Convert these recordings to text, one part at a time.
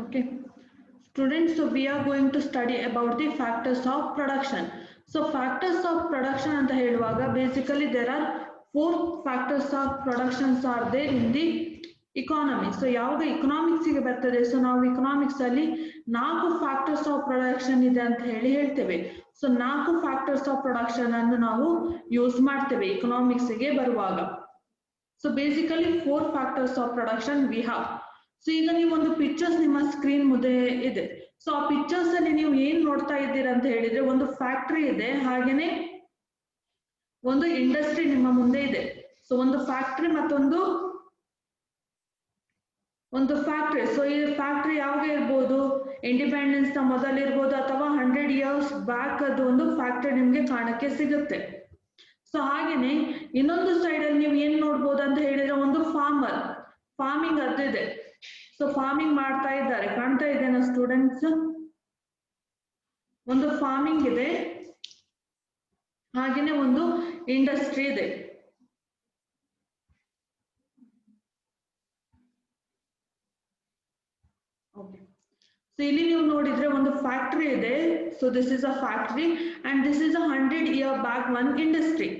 Okay. Students, so we are going to study about the factors of production. So factors of production ಅಂತ ಹೇಳುವಾಗ basically there are 4 factors of productions are there in the economy. So ಯಾವಾಗ economics ಗೆ ಬರ್ತದೆ, so ನಾವು economics ಅಲ್ಲಿ 4 factors of production ಇದೆ ಅಂತ ಹೇಳ್ತೇವೆ. So 4 factors of production ಅನ್ನು ನಾವು ಯೂಸ್ ಮಾಡ್ತೇವೆ economics ಗೆ ಬರುವಾಗ. So basically 4 factors of production we have. So ಈಗ ನೀವು ಒಂದು ಪಿಕ್ಚರ್ಸ್ ನಿಮ್ಮ ಸ್ಕ್ರೀನ್ ಮುಂದೆ ಇದೆ. ಸೊ ಆ ಪಿಕ್ಚರ್ಸ್ ಅಲ್ಲಿ ನೀವು ಏನ್ ನೋಡ್ತಾ ಇದ್ದೀರಾ ಅಂತ ಹೇಳಿದ್ರೆ ಒಂದು ಫ್ಯಾಕ್ಟರಿ ಇದೆ, ಹಾಗೇನೆ ಒಂದು ಇಂಡಸ್ಟ್ರಿ ನಿಮ್ಮ ಮುಂದೆ ಇದೆ. ಸೊ ಒಂದು ಫ್ಯಾಕ್ಟರಿ ಮತ್ತೊಂದು ಫ್ಯಾಕ್ಟರಿ. ಸೊ ಈ ಫ್ಯಾಕ್ಟರಿ ಯಾವಾಗ ಇರ್ಬೋದು, ಇಂಡಿಪೆಂಡೆನ್ಸ್ ನ ಮೊದಲಿರ್ಬೋದು ಅಥವಾ 100 years ಬ್ಯಾಕ್ ಅದು ಒಂದು ಫ್ಯಾಕ್ಟರಿ ನಿಮ್ಗೆ ಕಾಣಕ್ಕೆ ಸಿಗುತ್ತೆ. ಸೊ ಹಾಗೇನೆ ಇನ್ನೊಂದು ಸೈಡ್ ಅಲ್ಲಿ ನೀವು ಏನ್ ನೋಡ್ಬೋದು ಅಂತ ಹೇಳಿದ್ರೆ ಒಂದು ಫಾರ್ಮಿಂಗ್ ಅದಿದೆ. ಸೊ ಫಾರ್ಮಿಂಗ್ ಮಾಡ್ತಾ ಇದ್ದಾರೆ, ಕಾಣ್ತಾ ಇದ್ದೇನಾ ಸ್ಟೂಡೆಂಟ್ಸ್? ಒಂದು ಫಾರ್ಮಿಂಗ್ ಇದೆ, ಹಾಗೇನೆ ಒಂದು ಇಂಡಸ್ಟ್ರಿ ಇದೆ. ಓಕೆ, ಸೊ ಇಲ್ಲಿ ನೀವು ನೋಡಿದ್ರೆ ಒಂದು ಫ್ಯಾಕ್ಟರಿ ಇದೆ. So this is a factory and this is a 100 year back one industry.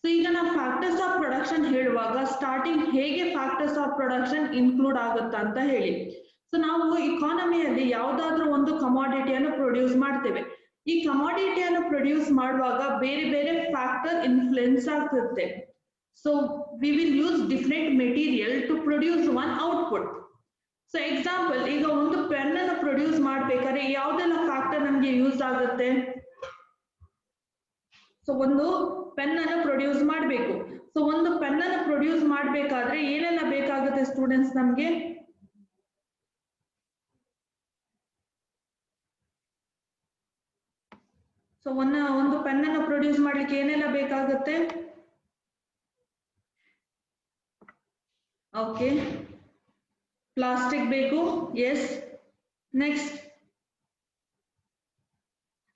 So ಈಗ ನಾವು ಫ್ಯಾಕ್ಟರ್ಸ್ ಆಫ್ ಪ್ರೊಡಕ್ಷನ್ ಹೇಳುವಾಗ ಸ್ಟಾರ್ಟಿಂಗ್ ಹೇಗೆ ಫ್ಯಾಕ್ಟರ್ಸ್ ಆಫ್ ಪ್ರೊಡಕ್ಷನ್ ಇನ್ಕ್ಲೂಡ್ ಆಗುತ್ತಾ ಅಂತ ಹೇಳಿ. ಸೊ ನಾವು ಇಕಾನಮಿಯಲ್ಲಿ ಯಾವ್ದಾದ್ರೂ ಒಂದು ಕಮಾಡಿಟಿಯನ್ನು ಪ್ರೊಡ್ಯೂಸ್ ಮಾಡ್ತೇವೆ. ಈ ಕಮಾಡಿಟಿಯನ್ನು ಪ್ರೊಡ್ಯೂಸ್ ಮಾಡುವಾಗ ಬೇರೆ ಬೇರೆ ಫ್ಯಾಕ್ಟರ್ ಇನ್ಫ್ಲುಯೆನ್ಸ್ ಆಗ್ತಿರುತ್ತೆ. So we will use different material to produce one output. So example, ಈಗ ಒಂದು ಪೆನ್ ಅನ್ನು ಪ್ರೊಡ್ಯೂಸ್ ಮಾಡ್ಬೇಕಾದ್ರೆ ಯಾವ್ದೆಲ್ಲ ಫ್ಯಾಕ್ಟರ್ ನಮ್ಗೆ ಯೂಸ್ ಆಗುತ್ತೆ? ಸೊ ಒಂದು ಪೆನ್ ಅನ್ನು ಪ್ರೊಡ್ಯೂಸ್ ಮಾಡಬೇಕು. ಸೊ ಒಂದು ಪೆನ್ ಅನ್ನು ಪ್ರೊಡ್ಯೂಸ್ ಮಾಡಬೇಕಾದ್ರೆ ಏನೆಲ್ಲ ಬೇಕಾಗುತ್ತೆ ಸ್ಟೂಡೆಂಟ್ಸ್ ನಮ್ಗೆ? ಸೊ ಒಂದು ಪೆನ್ ಅನ್ನು ಪ್ರೊಡ್ಯೂಸ್ ಮಾಡ್ಲಿಕ್ಕೆ ಏನೆಲ್ಲ ಬೇಕಾಗುತ್ತೆ? ಓಕೆ, ಪ್ಲಾಸ್ಟಿಕ್ ಬೇಕು, ಎಸ್. ನೆಕ್ಸ್ಟ್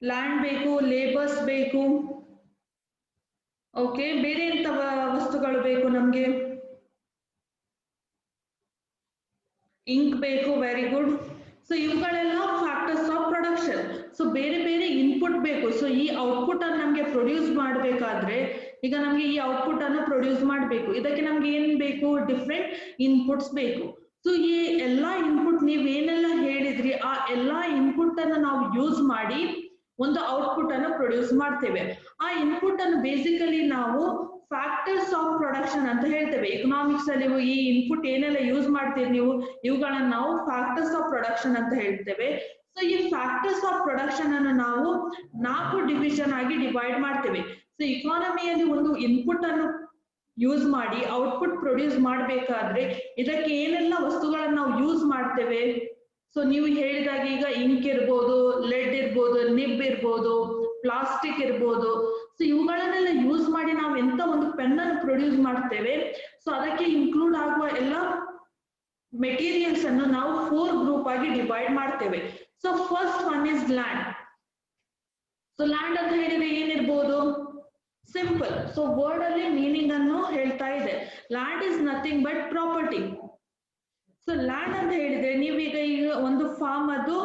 ಲ್ಯಾಂಡ್ ಬೇಕು, ಲೇಬರ್ಸ್ ಬೇಕು. ಓಕೆ, ಬೇರೆ ಎಂತ ವಸ್ತುಗಳು ಬೇಕು ನಮ್ಗೆ? ಇಂಕ್ ಬೇಕು, ವೆರಿ ಗುಡ್. ಸೊ ಇವುಗಳೆಲ್ಲ ಫ್ಯಾಕ್ಟರ್ಸ್ ಆಫ್ ಪ್ರೊಡಕ್ಷನ್. ಸೊ ಬೇರೆ ಬೇರೆ ಇನ್ಪುಟ್ ಬೇಕು. ಸೊ ಈ ಔಟ್ಪುಟ್ ಅನ್ನು ನಮ್ಗೆ ಪ್ರೊಡ್ಯೂಸ್ ಮಾಡಬೇಕಾದ್ರೆ, ಈಗ ನಮ್ಗೆ ಈ ಔಟ್ಪುಟ್ ಅನ್ನು ಪ್ರೊಡ್ಯೂಸ್ ಮಾಡಬೇಕು, ಇದಕ್ಕೆ ನಮ್ಗೆ ಏನ್ ಬೇಕು? ಡಿಫ್ರೆಂಟ್ ಇನ್ಪುಟ್ಸ್ ಬೇಕು. ಸೊ ಈ ಎಲ್ಲಾ ಇನ್ಪುಟ್ ನೀವೇನೆಲ್ಲ ಹೇಳಿದ್ರಿ, ಆ ಎಲ್ಲಾ ಇನ್ಪುಟ್ ಅನ್ನು ನಾವು ಯೂಸ್ ಮಾಡಿ ಒಂದು ಔಟ್ಪುಟ್ ಅನ್ನು ಪ್ರೊಡ್ಯೂಸ್ ಮಾಡ್ತೇವೆ. ಆ ಇನ್ಪುಟ್ ಅನ್ನು ಬೇಸಿಕಲಿ ನಾವು ಫ್ಯಾಕ್ಟರ್ಸ್ ಆಫ್ ಪ್ರೊಡಕ್ಷನ್ ಅಂತ ಹೇಳ್ತೇವೆ. ಎಕನಾಮಿಕ್ಸ್ ಅಲ್ಲಿ ಈ ಇನ್ಪುಟ್ ಏನೆಲ್ಲ ಯೂಸ್ ಮಾಡ್ತೀರಿ ನೀವು, ಇವುಗಳನ್ನ ನಾವು ಫ್ಯಾಕ್ಟರ್ಸ್ ಆಫ್ ಪ್ರೊಡಕ್ಷನ್ ಅಂತ ಹೇಳ್ತೇವೆ. ಸೊ ಈ ಫ್ಯಾಕ್ಟರ್ಸ್ ಆಫ್ ಪ್ರೊಡಕ್ಷನ್ ಅನ್ನು ನಾವು 4 ಡಿವಿಷನ್ ಆಗಿ ಡಿವೈಡ್ ಮಾಡ್ತೇವೆ. ಸೊ ಇಕಾನಮಿಯಲ್ಲಿ ಒಂದು ಇನ್ಪುಟ್ ಅನ್ನು ಯೂಸ್ ಮಾಡಿ ಔಟ್ಪುಟ್ ಪ್ರೊಡ್ಯೂಸ್ ಮಾಡಬೇಕಾದ್ರೆ ಇದಕ್ಕೆ ಏನೆಲ್ಲ ವಸ್ತುಗಳನ್ನ ನಾವು ಯೂಸ್ ಮಾಡ್ತೇವೆ? ಸೊ ನೀವು ಹೇಳಿದಾಗ ಈಗ ಇಂಕ್ ಇರ್ಬೋದು, ಲೆಡ್ ಇರ್ಬೋದು, ನಿಬ್ ಇರ್ಬೋದು, ಪ್ಲಾಸ್ಟಿಕ್ ಇರ್ಬೋದು. ಸೊ ಇವುಗಳನ್ನೆಲ್ಲ ಯೂಸ್ ಮಾಡಿ ನಾವು ಎಂತ ಒಂದು ಪೆನ್ ಅನ್ನು ಪ್ರೊಡ್ಯೂಸ್ ಮಾಡ್ತೇವೆ. ಸೊ ಅದಕ್ಕೆ ಇನ್ಕ್ಲೂಡ್ ಆಗುವ ಎಲ್ಲ ಮೆಟೀರಿಯಲ್ಸ್ ಅನ್ನು ನಾವು 4 ಗ್ರೂಪ್ ಆಗಿ ಡಿವೈಡ್ ಮಾಡ್ತೇವೆ. So first one his land. So land ಅಂತ ಹೇಳಿದ್ರೆ ಏನಿರ್ಬೋದು? ಸಿಂಪಲ್. ಸೊ ವರ್ಡ್ ಅಲ್ಲಿ ಮೀನಿಂಗ್ ಅನ್ನು ಹೇಳ್ತಾ ಇದೆ. Land is nothing but property. So land ಅಂತ ಹೇಳಿದ್ರೆ ನೀವೀಗ ಒಂದು ಫಾರ್ಮ್ ಅದು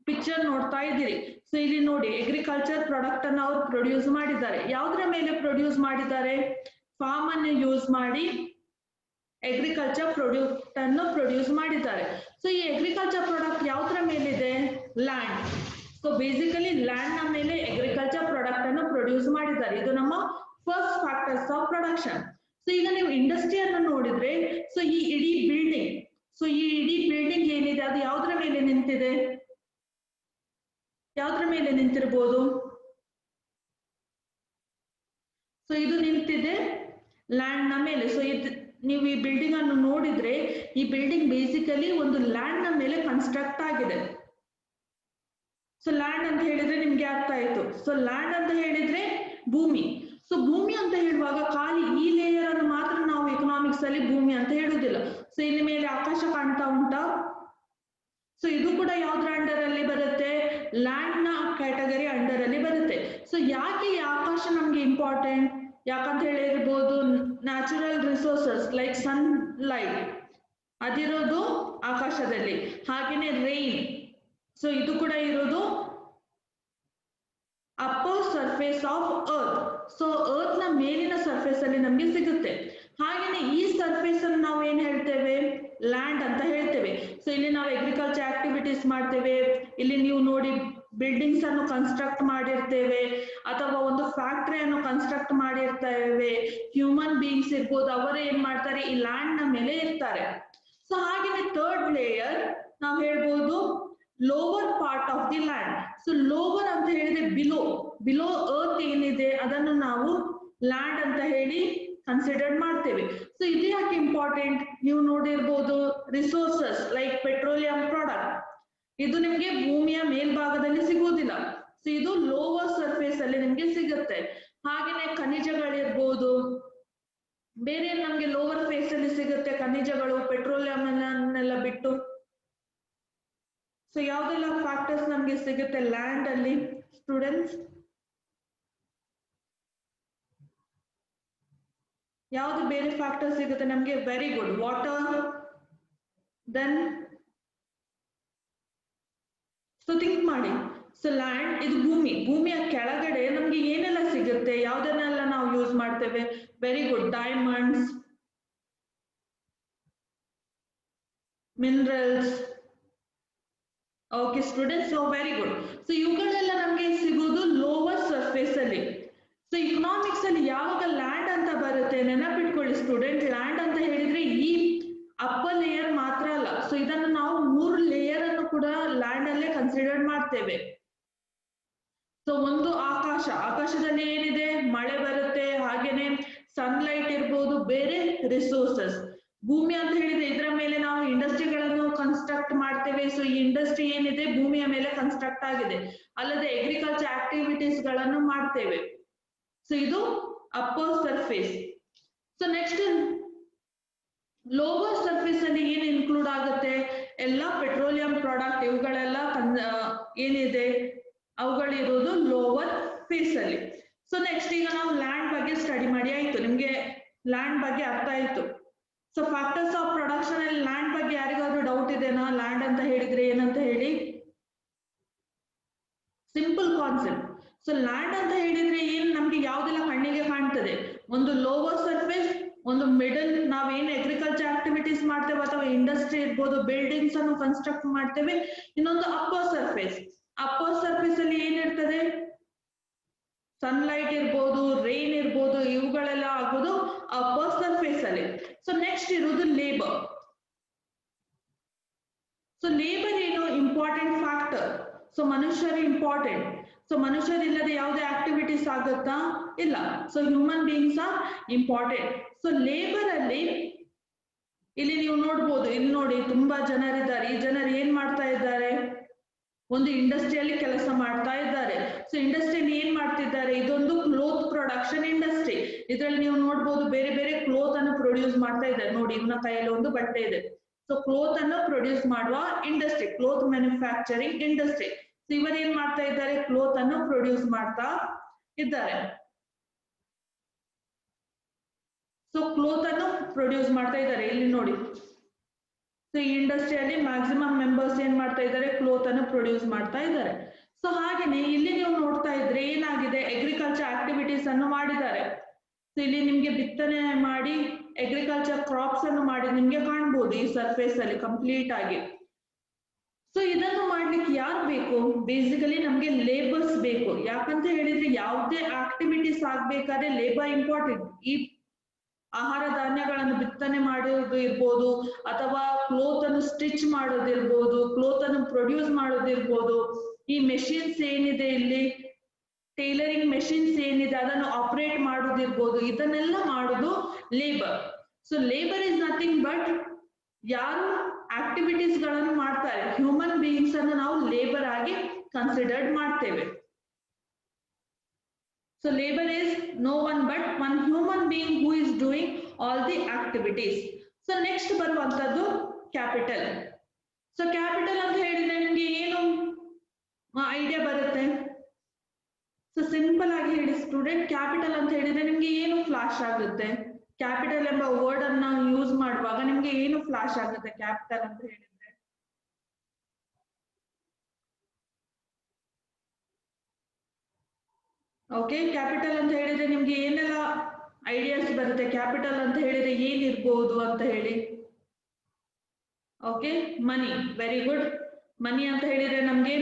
ಪಿಕ್ಚರ್ ನೋಡ್ತಾ ಇದ್ದೀರಿ. ಸೊ ಇಲ್ಲಿ ನೋಡಿ, ಅಗ್ರಿಕಲ್ಚರ್ ಪ್ರಾಡಕ್ಟ್ ಅನ್ನು ಅವ್ರು ಪ್ರೊಡ್ಯೂಸ್ ಮಾಡಿದ್ದಾರೆ. ಯಾವ್ದ್ರ ಮೇಲೆ ಪ್ರೊಡ್ಯೂಸ್ ಮಾಡಿದ್ದಾರೆ? ಫಾರ್ಮ್ ಅನ್ನು ಯೂಸ್ ಮಾಡಿ ಅಗ್ರಿಕಲ್ಚರ್ ಪ್ರಾಡಕ್ಟ್ ಅನ್ನು ಪ್ರೊಡ್ಯೂಸ್ ಮಾಡಿದ್ದಾರೆ. ಸೊ ಈ ಅಗ್ರಿಕಲ್ಚರ್ ಪ್ರಾಡಕ್ಟ್ ಯಾವ್ದ್ರ ಮೇಲಿದೆ? ಲ್ಯಾಂಡ್. ಸೊ ಬೇಸಿಕಲಿ ಲ್ಯಾಂಡ್ ನ ಮೇಲೆ ಅಗ್ರಿಕಲ್ಚರ್ ಪ್ರಾಡಕ್ಟ್ ಅನ್ನು ಪ್ರೊಡ್ಯೂಸ್ ಮಾಡಿದ್ದಾರೆ. ಇದು ನಮ್ಮ first factors of production. So ಈಗ ನೀವು ಇಂಡಸ್ಟ್ರಿಯನ್ನು ನೋಡಿದ್ರೆ, ಸೊ ಈ ಇಡೀ ಬಿಲ್ಡಿಂಗ್ ಏನಿದೆ ಅದು ಯಾವ್ದ್ರ ಮೇಲೆ ನಿಂತಿದೆ? ಯಾವ್ದ್ರ ಮೇಲೆ ನಿಂತಿರ್ಬೋದು? ಸೊ ಇದು ನಿಂತಿದೆ ಲ್ಯಾಂಡ್ ನ ಮೇಲೆ. ಸೊ ನೀವು ಈ ಬಿಲ್ಡಿಂಗ್ ಅನ್ನು ನೋಡಿದ್ರೆ ಈ ಬಿಲ್ಡಿಂಗ್ ಬೇಸಿಕಲಿ ಒಂದು ಲ್ಯಾಂಡ್ ನ ಮೇಲೆ ಕನ್ಸ್ಟ್ರಕ್ಟ್ ಆಗಿದೆ. ಸೊ ಲ್ಯಾಂಡ್ ಅಂತ ಹೇಳಿದ್ರೆ ನಿಮ್ಗೆ ಅರ್ಥ ಆಯ್ತು. ಸೊ ಲ್ಯಾಂಡ್ ಅಂತ ಹೇಳಿದ್ರೆ ಭೂಮಿ. ಸೊ ಭೂಮಿ ಅಂತ ಹೇಳುವಾಗ ಖಾಲಿ ಈ ಲೇಯರ್ ಅನ್ನು ಮಾತ್ರ ನಾವು ಎಕನಾಮಿಕ್ಸ್ ಅಲ್ಲಿ ಭೂಮಿ ಅಂತ ಹೇಳುದಿಲ್ಲ. ಸೊ ಇಲ್ಲಿ ಮೇಲೆ ಆಕಾಶ ಕಾಣ್ತಾ ಉಂಟಾ? ಸೊ ಇದು ಕೂಡ ಯಾವ್ದ್ರ ಅಂಡರ್ ಅಲ್ಲಿ ಬರುತ್ತೆ? ಲ್ಯಾಂಡ್ ನ ಕ್ಯಾಟಗರಿ ಅಂಡರ್ ಅಲ್ಲಿ ಬರುತ್ತೆ. ಸೊ ಯಾಕೆ ಈ ಆಕಾಶ ನಮ್ಗೆ ಇಂಪಾರ್ಟೆಂಟ್? ಯಾಕಂತ ಹೇಳಿರ್ಬೋದು, natural resources like sunlight ಅದಿರೋದು ಆಕಾಶದಲ್ಲಿ. ಹಾಗೇನೆ ರೈನ್, ಸೊ ಇದು ಕೂಡ ಇರೋದು upper surface of earth. So earth ನ ಮೇಲಿನ ಸರ್ಫೇಸ್ ಅಲ್ಲಿ ನಮ್ಗೆ ಸಿಗುತ್ತೆ. ಹಾಗೇನೆ ಈ ಸರ್ಫೇಸ್ ಅನ್ನು ನಾವು ಏನ್ ಹೇಳ್ತೇವೆ, ಲ್ಯಾಂಡ್ ಅಂತ ಹೇಳ್ತೇವೆ. ಸೊ ಇಲ್ಲಿ ನಾವು ಅಗ್ರಿಕಲ್ಚರ್ ಆಕ್ಟಿವಿಟೀಸ್ ಮಾಡ್ತೇವೆ, ಇಲ್ಲಿ ನೀವು ನೋಡಿ ಬಿಲ್ಡಿಂಗ್ಸ್ ಅನ್ನು ಕನ್ಸ್ಟ್ರಕ್ಟ್ ಮಾಡಿರ್ತೇವೆ, ಅಥವಾ ಒಂದು ಫ್ಯಾಕ್ಟರಿಯನ್ನು ಕನ್ಸ್ಟ್ರಕ್ಟ್ ಮಾಡಿರ್ತೇವೆ. ಹ್ಯೂಮನ್ ಬೀಯಿಂಗ್ಸ್ ಇರ್ಬೋದು, ಅವರು ಏನ್ ಮಾಡ್ತಾರೆ, ಈ ಲ್ಯಾಂಡ್ ನ ಮೇಲೆ ಇರ್ತಾರೆ. ಸೊ ಹಾಗೇನೆ ಥರ್ಡ್ ಲೇಯರ್ ನಾವು ಹೇಳ್ಬೋದು lower part of the land. So lower ಅಂತ ಹೇಳಿದ್ರೆ ಬಿಲೋ ಅರ್ತ್ ಏನಿದೆ ಅದನ್ನು ನಾವು ಲ್ಯಾಂಡ್ ಅಂತ ಹೇಳಿ ಕನ್ಸಿಡರ್ ಮಾಡ್ತೇವೆ. ಸೊ ಇದು ಯಾಕೆ ಇಂಪಾರ್ಟೆಂಟ್, ನೀವು ನೋಡಿರ್ಬೋದು ರಿಸೋರ್ಸಸ್ ಲೈಕ್ ಪೆಟ್ರೋಲಿಯಂ ಪ್ರಾಡಕ್ಟ್, ಇದು ನಿಮ್ಗೆ ಭೂಮಿಯ ಮೇಲ್ಭಾಗದಲ್ಲಿ ಸಿಗುವುದಿಲ್ಲ. ಸೊ ಇದು ಲೋವರ್ ಸರ್ಫೇಸ್ ಅಲ್ಲಿ ನಿಮ್ಗೆ ಸಿಗುತ್ತೆ. ಹಾಗೇನೆ ಖನಿಜಗಳಿರ್ಬೋದು, ಬೇರೆ ನಮ್ಗೆ ಲೋವರ್ ಫೇಸ್ ಅಲ್ಲಿ ಸಿಗುತ್ತೆ ಖನಿಜಗಳು, ಪೆಟ್ರೋಲಿಯಂ ಅನ್ನೆಲ್ಲ ಬಿಟ್ಟು. ಸೊ ಯಾವ್ದೆಲ್ಲ ಫ್ಯಾಕ್ಟರ್ಸ್ ನಮ್ಗೆ ಸಿಗುತ್ತೆ ಲ್ಯಾಂಡ್ ಅಲ್ಲಿ ಸ್ಟೂಡೆಂಟ್ಸ್, ಯಾವ್ದು ಬೇರೆ ಫ್ಯಾಕ್ಟರ್ ಸಿಗುತ್ತೆ ನಮ್ಗೆ? Very good, water. Then so think ಮಾಡಿ, ಸೊ ಲ್ಯಾಂಡ್ ಇದು ಭೂಮಿಯ ಕೆಳಗಡೆ ನಮ್ಗೆ ಏನೆಲ್ಲ ಸಿಗುತ್ತೆ, ಯಾವ್ದನ್ನೆಲ್ಲ ನಾವು ಯೂಸ್ ಮಾಡ್ತೇವೆ? Very good, diamonds, minerals. Okay students, so very good. So ಇವುಗಳೆಲ್ಲ ನಮ್ಗೆ ಸಿಗೋದು ಲೋವರ್ ಸರ್ಫೇಸ್ ಅಲ್ಲಿ. ಸೊ ಇಕನಾಮಿಕ್ಸ್ ಅಲ್ಲಿ ಯಾವಾಗ ಲ್ಯಾಂಡ್ ಅಂತ ಬರುತ್ತೆ ನೆನಪಿಟ್ಕೊಳ್ಳಿ ಸ್ಟೂಡೆಂಟ್, ಲ್ಯಾಂಡ್ ಅಂತ ಹೇಳಿದ್ರೆ ಈ ಅಪ್ಪರ್ ಲೇಯರ್ ಮಾತ್ರ ಅಲ್ಲ. ಸೊ ಇದನ್ನು ನಾವು 3 ಲೇಯರ್ ಅನ್ನು ಕೂಡ ಲ್ಯಾಂಡ್ ಅಲ್ಲೇ ಕನ್ಸಿಡರ್ ಮಾಡ್ತೇವೆ. ಸೊ ಒಂದು ಆಕಾಶದಲ್ಲಿ ಏನಿದೆ, ಮಳೆ ಬರುತ್ತೆ, ಹಾಗೇನೆ ಸನ್ಲೈಟ್ ಇರ್ಬೋದು, ಬೇರೆ ರಿಸೋರ್ಸಸ್. ಭೂಮಿ ಅಂತ ಹೇಳಿದ್ರೆ ಇದರ ಮೇಲೆ ನಾವು ಇಂಡಸ್ಟ್ರಿಗಳನ್ನು ಕನ್ಸ್ಟ್ರಕ್ಟ್ ಮಾಡ್ತೇವೆ. ಸೊ ಈ ಇಂಡಸ್ಟ್ರಿ ಏನಿದೆ ಭೂಮಿಯ ಮೇಲೆ ಕನ್ಸ್ಟ್ರಕ್ಟ್ ಆಗಿದೆ, ಅಲ್ಲದೆ ಅಗ್ರಿಕಲ್ಚರ್ ಆಕ್ಟಿವಿಟೀಸ್ ಗಳನ್ನು ಮಾಡ್ತೇವೆ. ಸೊ ಇದು upper surface. So next lower surface ಅಲ್ಲಿ ಏನ್ ಇನ್ಕ್ಲೂಡ್ ಆಗುತ್ತೆ, ಎಲ್ಲ ಪೆಟ್ರೋಲಿಯಂ ಪ್ರಾಡಕ್ಟ್ ಇವುಗಳೆಲ್ಲ ಏನಿದೆ ಅವುಗಳಿರೋದು ಲೋವರ್ ಫೇಸ್ ಅಲ್ಲಿ. ಸೊ ನೆಕ್ಸ್ಟ್ ಈಗ ನಾವು ಲ್ಯಾಂಡ್ ಬಗ್ಗೆ ಸ್ಟಡಿ ಮಾಡಿ ಆಯ್ತು, ನಿಮ್ಗೆ ಲ್ಯಾಂಡ್ ಬಗ್ಗೆ ಅರ್ಥ ಆಯ್ತು. ಸೊ ಫ್ಯಾಕ್ಟರ್ಸ್ ಆಫ್ ಪ್ರೊಡಕ್ಷನ್ ಅಲ್ಲಿ ಲ್ಯಾಂಡ್ ಬಗ್ಗೆ ಯಾರಿಗಾದ್ರೂ ಡೌಟ್ ಇದೆನಾ, ಲ್ಯಾಂಡ್ ಅಂತ ಹೇಳಿದ್ರೆ ಏನಂತ ಹೇಳಿ? Simple concept. ಸೊ ಲ್ಯಾಂಡ್ ಅಂತ ಹೇಳಿದ್ರೆ ಏನ್, ನಮ್ಗೆ ಯಾವ್ದೆಲ್ಲ ಕಣ್ಣಿಗೆ ಕಾಣ್ತದೆ? ಒಂದು ಲೋವರ್ ಸರ್ಫೇಸ್, ಒಂದು ಮಿಡಲ್ ನಾವೇನು ಅಗ್ರಿಕಲ್ಚರ್ ಆಕ್ಟಿವಿಟೀಸ್ ಮಾಡ್ತೇವೆ ಅಥವಾ ಇಂಡಸ್ಟ್ರಿ ಇರ್ಬೋದು, ಬಿಲ್ಡಿಂಗ್ಸ್ ಅನ್ನು ಕನ್ಸ್ಟ್ರಕ್ಟ್ ಮಾಡ್ತೇವೆ. ಇನ್ನೊಂದು ಅಪ್ಪರ್ ಸರ್ಫೇಸ್. ಅಪ್ಪರ್ ಸರ್ಫೇಸ್ ಅಲ್ಲಿ ಏನಿರ್ತದೆ, ಸನ್ಲೈಟ್ ಇರ್ಬೋದು, ರೈನ್ ಇರ್ಬೋದು, ಇವುಗಳೆಲ್ಲ ಆಗೋದು ಅಪ್ಪರ್ ಸರ್ಫೇಸ್ ಅಲ್ಲಿ. ಸೊ ನೆಕ್ಸ್ಟ್ ಇರೋದು ಲೇಬರ್. ಸೊ ಲೇಬರ್ ಏನು ಇಂಪಾರ್ಟೆಂಟ್ ಫ್ಯಾಕ್ಟರ್. ಸೊ ಮನುಷ್ಯರು ಇಂಪಾರ್ಟೆಂಟ್. ಸೊ ಮನುಷ್ಯರಿಲ್ಲದೆ ಯಾವುದೇ ಆಕ್ಟಿವಿಟೀಸ್ ಆಗುತ್ತಾ? ಇಲ್ಲ. So human beings are important. So labour ಅಲ್ಲಿ ಇಲ್ಲಿ ನೀವು ನೋಡ್ಬೋದು, ಇಲ್ಲಿ ನೋಡಿ ತುಂಬಾ ಜನರಿದ್ದಾರೆ. ಈ ಜನರು ಏನ್ ಮಾಡ್ತಾ ಇದ್ದಾರೆ, ಒಂದು ಇಂಡಸ್ಟ್ರಿಯಲ್ಲಿ ಕೆಲಸ ಮಾಡ್ತಾ ಇದ್ದಾರೆ. ಸೊ ಇಂಡಸ್ಟ್ರಿಯಲ್ಲಿ ಏನ್ ಮಾಡ್ತಿದ್ದಾರೆ, ಇದೊಂದು ಕ್ಲೋತ್ ಪ್ರೊಡಕ್ಷನ್ ಇಂಡಸ್ಟ್ರಿ. ಇದ್ರಲ್ಲಿ ನೀವು ನೋಡ್ಬೋದು ಬೇರೆ ಬೇರೆ ಕ್ಲೋತ್ ಅನ್ನು ಪ್ರೊಡ್ಯೂಸ್ ಮಾಡ್ತಾ ಇದ್ದಾರೆ. ನೋಡಿ ಇವನ ಕೈಯಲ್ಲಿ ಒಂದು ಬಟ್ಟೆ ಇದೆ. ಸೊ ಕ್ಲೋತ್ ಅನ್ನು ಪ್ರೊಡ್ಯೂಸ್ ಮಾಡುವ industry, cloth manufacturing industry. So ಇವರು ಏನ್ ಮಾಡ್ತಾ ಇದ್ದಾರೆ, ಕ್ಲೋತ್ ಅನ್ನು ಪ್ರೊಡ್ಯೂಸ್ ಮಾಡ್ತಾ ಇದ್ದಾರೆ. ಸೊ ಕ್ಲೋತ್ ಅನ್ನು ಪ್ರೊಡ್ಯೂಸ್ ಮಾಡ್ತಾ ಇದ್ದಾರೆ, ಇಲ್ಲಿ ನೋಡಿ. ಸೊ ಈ ಇಂಡಸ್ಟ್ರಿಯಲ್ಲಿ ಮ್ಯಾಕ್ಸಿಮಮ್ ಮೆಂಬರ್ಸ್ ಏನ್ ಮಾಡ್ತಾ ಇದ್ದಾರೆ, ಕ್ಲೋತ್ ಅನ್ನು ಪ್ರೊಡ್ಯೂಸ್ ಮಾಡ್ತಾ ಇದ್ದಾರೆ. ಸೊ ಹಾಗೇನೆ ಇಲ್ಲಿ ನೀವು ನೋಡ್ತಾ ಇದ್ರೆ ಏನಾಗಿದೆ, ಅಗ್ರಿಕಲ್ಚರ್ ಆಕ್ಟಿವಿಟೀಸ್ ಅನ್ನು ಮಾಡಿದ್ದಾರೆ. ಸೊ ಇಲ್ಲಿ ನಿಮ್ಗೆ ಬಿತ್ತನೆ ಮಾಡಿ ಅಗ್ರಿಕಲ್ಚರ್ ಕ್ರಾಪ್ಸ್ ಅನ್ನು ಮಾಡಿ ನಿಮ್ಗೆ ಕಾಣ್ಬೋದು ಈ ಸರ್ಫೇಸ್ ಅಲ್ಲಿ ಕಂಪ್ಲೀಟ್ ಆಗಿ. ಸೊ ಇದನ್ನು ಮಾಡ್ಲಿಕ್ಕೆ ಯಾರು ಬೇಕು, ಬೇಸಿಕಲಿ ನಮ್ಗೆ ಲೇಬರ್ಸ್ ಬೇಕು. ಯಾಕಂತ ಹೇಳಿದ್ರೆ ಯಾವುದೇ ಆಕ್ಟಿವಿಟೀಸ್ ಆಗ್ಬೇಕಾದ್ರೆ ಲೇಬರ್ ಇಂಪಾರ್ಟೆಂಟ್. ಈ ಆಹಾರ ಧಾನ್ಯಗಳನ್ನು ಬಿತ್ತನೆ ಮಾಡೋದು ಇರ್ಬೋದು, ಅಥವಾ ಕ್ಲೋತ್ ಅನ್ನು ಸ್ಟಿಚ್ ಮಾಡೋದಿರ್ಬೋದು, ಕ್ಲೋತ್ ಅನ್ನು ಪ್ರೊಡ್ಯೂಸ್ ಮಾಡೋದಿರ್ಬೋದು, ಈ ಮೆಷಿನ್ಸ್ ಏನಿದೆ ಇಲ್ಲಿ ಟೈಲರಿಂಗ್ ಮೆಷಿನ್ಸ್ ಏನಿದೆ ಅದನ್ನು ಆಪರೇಟ್ ಮಾಡೋದಿರ್ಬೋದು, ಇದನ್ನೆಲ್ಲ ಮಾಡೋದು labour. So labour is nothing but ಯಾರು ಆಕ್ಟಿವಿಟೀಸ್ ಗಳನ್ನು ಮಾಡ್ತಾರೆ, ಹ್ಯೂಮನ್ ಬೀಯಿಂಗ್ಸ್ ಅನ್ನು ನಾವು ಲೇಬರ್ ಆಗಿ ಕನ್ಸಿಡರ್ಡ್ ಮಾಡ್ತೇವೆ. So labor is no one but one human being who is doing all the activities. So next ಬರುವಂತದ್ದು ಕ್ಯಾಪಿಟಲ್. ಸೊ ಕ್ಯಾಪಿಟಲ್ ಅಂತ ಹೇಳಿದ್ರೆ ನಿಮ್ಗೆ ಏನು ಐಡಿಯಾ ಬರುತ್ತೆ? ಸೊ ಸಿಂಪಲ್ ಆಗಿ ಹೇಳಿ ಸ್ಟೂಡೆಂಟ್, ಕ್ಯಾಪಿಟಲ್ ಅಂತ ಹೇಳಿದ್ರೆ ನಿಮ್ಗೆ ಏನು ಫ್ಲಾಶ್ ಆಗುತ್ತೆ? ಕ್ಯಾಪಿಟಲ್ ಎಂಬ ವರ್ಡ್ ಅನ್ನು ನಾವು ಯೂಸ್ ಮಾಡುವಾಗ ನಿಮ್ಗೆ ಏನು ಫ್ಲಾಶ್ ಆಗುತ್ತೆ ಕ್ಯಾಪಿಟಲ್ ಅಂತ ಹೇಳಿದ್ರೆ? ಓಕೆ, ಕ್ಯಾಪಿಟಲ್ ಅಂತ ಹೇಳಿದ್ರೆ ನಿಮ್ಗೆ ಏನೆಲ್ಲ ಐಡಿಯಾಸ್ ಬರುತ್ತೆ? ಕ್ಯಾಪಿಟಲ್ ಅಂತ ಹೇಳಿದ್ರೆ ಏನಿರ್ಬೋದು ಅಂತ ಹೇಳಿ. Okay, money, very good. Money ಅಂತ ಹೇಳಿದ್ರೆ ನಮ್ಗೆ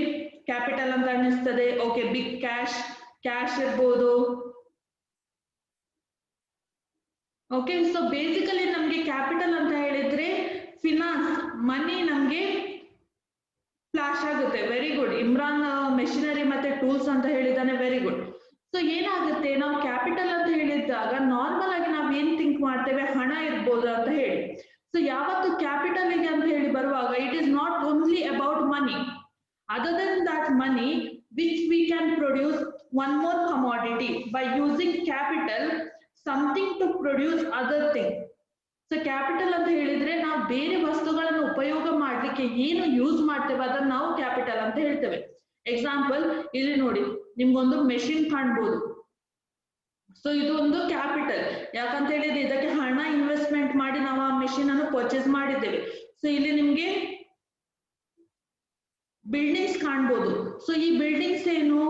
ಕ್ಯಾಪಿಟಲ್ ಅಂತ ಅನ್ನಿಸ್ತದೆ. ಓಕೆ, ಬಿಗ್ ಕ್ಯಾಶ್ ಇರ್ಬೋದು. ಓಕೆ, ಸೊ ಬೇಸಿಕಲಿ ನಮ್ಗೆ ಕ್ಯಾಪಿಟಲ್ ಅಂತ ಹೇಳಿದ್ರೆ ಫಿನಾನ್ಸ್, ಮನಿ ನಮ್ಗೆ ಫ್ಲಾಶ್ ಆಗುತ್ತೆ. Very good. ಇಮ್ರಾನ್ ಮೆಷಿನರಿ ಮತ್ತೆ ಟೂಲ್ಸ್ ಅಂತ ಹೇಳಿದಾನೆ, ವೆರಿ ಗುಡ್. ಸೊ ಏನಾಗುತ್ತೆ, ನಾವು ಕ್ಯಾಪಿಟಲ್ ಅಂತ ಹೇಳಿದಾಗ ನಾರ್ಮಲ್ ಆಗಿ ನಾವ್ ಏನ್ ಥಿಂಕ್ ಮಾಡ್ತೇವೆ, ಹಣ ಇರ್ಬೋದು ಅಂತ ಹೇಳಿ. ಸೊ ಯಾವತ್ತು ಕ್ಯಾಪಿಟಲ್ ಗೆ ಅಂತ ಹೇಳಿ ಬರುವಾಗ it is not only about money, other than that money which we can produce one more commodity by using capital something to produce other thing. So capital ಅಂತ ಹೇಳಿದ್ರೆ ನಾವು ಬೇರೆ ವಸ್ತುಗಳನ್ನು ಉಪಯೋಗ ಮಾಡ್ಲಿಕ್ಕೆ ಏನು ಯೂಸ್ ಮಾಡ್ತೇವೆ ಅದನ್ನ ನಾವು ಕ್ಯಾಪಿಟಲ್ ಅಂತ ಹೇಳ್ತೇವೆ. ಎಕ್ಸಾಂಪಲ್ ಇಲ್ಲಿ ನೋಡಿ, ನಿಮ್ಗೊಂದು ಮೆಷಿನ್ ಕಾಣ್ಬೋದು. ಸೊ ಇದು ಒಂದು ಕ್ಯಾಪಿಟಲ್, ಯಾಕಂತ ಹೇಳಿದ್ರೆ ಇದಕ್ಕೆ ಹಣ ಇನ್ವೆಸ್ಟ್ಮೆಂಟ್ ಮಾಡಿ ನಾವು ಆ ಮೆಷಿನ್ ಅನ್ನು ಪರ್ಚೇಸ್ ಮಾಡಿದ್ದೇವೆ. ಸೊ ಇಲ್ಲಿ ನಿಮ್ಗೆ ಬಿಲ್ಡಿಂಗ್ಸ್ ಕಾಣ್ಬೋದು. ಸೊ ಈ ಬಿಲ್ಡಿಂಗ್ಸ್ ಏನು,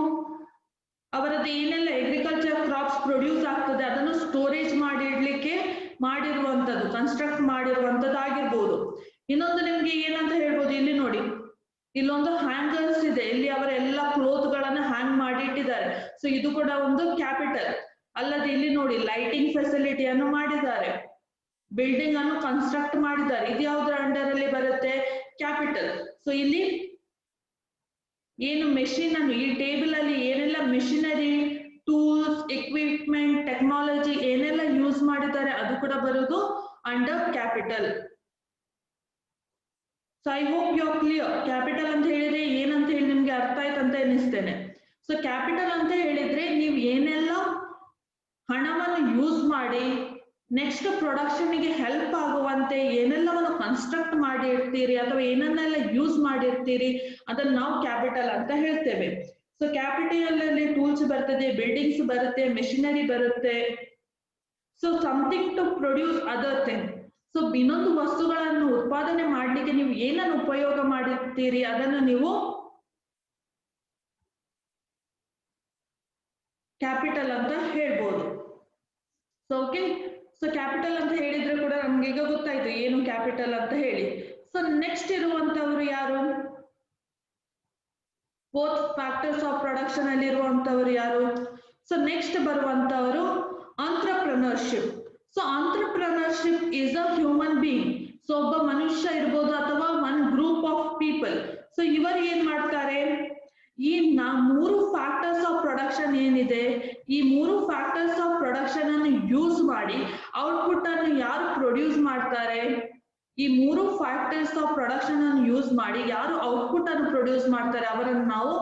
ಅವರದ್ದು ಏನೆಲ್ಲ ಅಗ್ರಿಕಲ್ಚರ್ ಕ್ರಾಪ್ಸ್ ಪ್ರೊಡ್ಯೂಸ್ ಆಗ್ತದೆ ಅದನ್ನು ಸ್ಟೋರೇಜ್ ಮಾಡಿ ಇಡ್ಲಿಕ್ಕೆ ಮಾಡಿರುವಂತದ್ದು, ಕನ್ಸ್ಟ್ರಕ್ಟ್ ಮಾಡಿರುವಂತದ್ದು ಆಗಿರ್ಬೋದು. ಇನ್ನೊಂದು ನಿಮ್ಗೆ ಏನಂತ ಹೇಳ್ಬೋದು, ಇಲ್ಲಿ ನೋಡಿ, ಇಲ್ಲೊಂದು ಹ್ಯಾಂಗರ್ಸ್ ಇದೆ, ಇಲ್ಲಿ ಅವರ ಎಲ್ಲ ಕ್ಲೋತ್ ಗಳನ್ನ ಹ್ಯಾಂಗ್ ಮಾಡಿ ಇಟ್ಟಿದ್ದಾರೆ. ಸೊ ಇದು ಕೂಡ ಒಂದು ಕ್ಯಾಪಿಟಲ್. ಅಲ್ಲದೆ ಇಲ್ಲಿ ನೋಡಿ, ಲೈಟಿಂಗ್ ಫೆಸಿಲಿಟಿಯನ್ನು ಮಾಡಿದ್ದಾರೆ, ಬಿಲ್ಡಿಂಗ್ ಅನ್ನು ಕನ್ಸ್ಟ್ರಕ್ಟ್ ಮಾಡಿದ್ದಾರೆ. ಇದು ಯಾವ್ದ್ರ ಅಂಡರ್ ಅಲ್ಲಿ ಬರುತ್ತೆ? ಕ್ಯಾಪಿಟಲ್. ಸೊ ಇಲ್ಲಿ ಏನು ಮೆಷಿನ್ ಅನ್ನು, ಈ ಟೇಬಲ್ ಅಲ್ಲಿ ಏನೆಲ್ಲ ಮೆಷಿನರಿ, ಟೂಲ್ಸ್, ಎಕ್ವಿಪ್ಮೆಂಟ್, ಟೆಕ್ನಾಲಜಿ ಏನೆಲ್ಲ ಯೂಸ್ ಮಾಡಿದ್ದಾರೆ ಅದು ಕೂಡ ಬರುವುದು under capital. So I hope you are clear. Capital ಅಂತ ಹೇಳಿದ್ರೆ ಏನಂತ ಹೇಳಿ ನಿಮ್ಗೆ ಅರ್ಥ ಆಯ್ತು ಅಂತ ಎನಿಸ್ತೇನೆ. ಸೊ ಕ್ಯಾಪಿಟಲ್ ಅಂತ ಹೇಳಿದ್ರೆ ನೀವು ಏನೆಲ್ಲ ಹಣವನ್ನು ಯೂಸ್ ಮಾಡಿ ನೆಕ್ಸ್ಟ್ ಪ್ರೊಡಕ್ಷನ್ ಗೆ ಹೆಲ್ಪ್ ಆಗುವಂತೆ ಏನೆಲ್ಲವನ್ನು ಕನ್ಸ್ಟ್ರಕ್ಟ್ ಮಾಡಿರ್ತೀರಿ ಅಥವಾ ಏನನ್ನೆಲ್ಲ ಯೂಸ್ ಮಾಡಿರ್ತೀರಿ ಅದನ್ನ ನಾವು ಕ್ಯಾಪಿಟಲ್ ಅಂತ ಹೇಳ್ತೇವೆ. ಸೊ ಕ್ಯಾಪಿಟಲ್ ಅಲ್ಲಿ ಟೂಲ್ಸ್ ಬರ್ತದೆ, ಬಿಲ್ಡಿಂಗ್ಸ್ ಬರುತ್ತೆ, ಮೆಷಿನರಿ ಬರುತ್ತೆ. So something to produce other thing. So ಇನ್ನೊಂದು ವಸ್ತುಗಳನ್ನು ಉತ್ಪಾದನೆ ಮಾಡ್ಲಿಕ್ಕೆ ನೀವು ಏನನ್ನು ಉಪಯೋಗ ಮಾಡಿರ್ತೀರಿ ಅದನ್ನು ನೀವು ಕ್ಯಾಪಿಟಲ್ ಅಂತ ಹೇಳ್ಬೋದು. ಸೊ ಓಕೆ, ಸೊ ಕ್ಯಾಪಿಟಲ್ ಅಂತ ಹೇಳಿದ್ರೆ ಕೂಡ ನಮ್ಗೆ ಈಗ ಗೊತ್ತಾಯ್ತು ಏನು ಕ್ಯಾಪಿಟಲ್ ಅಂತ ಹೇಳಿ. ಸೊ ನೆಕ್ಸ್ಟ್ ಇರುವಂತವ್ರು ಯಾರು? ಬೋತ್ ಫ್ಯಾಕ್ಟರ್ಸ್ ಆಫ್ ಪ್ರೊಡಕ್ಷನ್ ಅಲ್ಲಿ ಇರುವಂತವ್ರು ಯಾರು? ಸೊ ನೆಕ್ಸ್ಟ್ ಬರುವಂತವರು entrepreneurship. So entrepreneurship is a human being. So ಒಬ್ಬ ಮನುಷ್ಯ ಇರ್ಬೋದು ಅಥವಾ one group of people. So ಇವರು ಏನ್ ಮಾಡ್ತಾರೆ, ಈ ಮೂರು ಫ್ಯಾಕ್ಟರ್ಸ್ ಆಫ್ ಪ್ರೊಡಕ್ಷನ್ ಏನಿದೆ, ಈ ಮೂರು ಫ್ಯಾಕ್ಟರ್ಸ್ ಆಫ್ ಪ್ರೊಡಕ್ಷನ್ ಅನ್ನು ಯೂಸ್ ಮಾಡಿ ಔಟ್ಪುಟ್ ಅನ್ನು ಯಾರು ಪ್ರೊಡ್ಯೂಸ್ ಮಾಡ್ತಾರೆ, ಈ ಮೂರು ಫ್ಯಾಕ್ಟರ್ಸ್ ಆಫ್ ಪ್ರೊಡಕ್ಷನ್ ಅನ್ನು ಯೂಸ್ ಮಾಡಿ ಯಾರು ಔಟ್ಪುಟ್ ಅನ್ನು ಪ್ರೊಡ್ಯೂಸ್ ಮಾಡ್ತಾರೆ ಅವರನ್ನು ನಾವು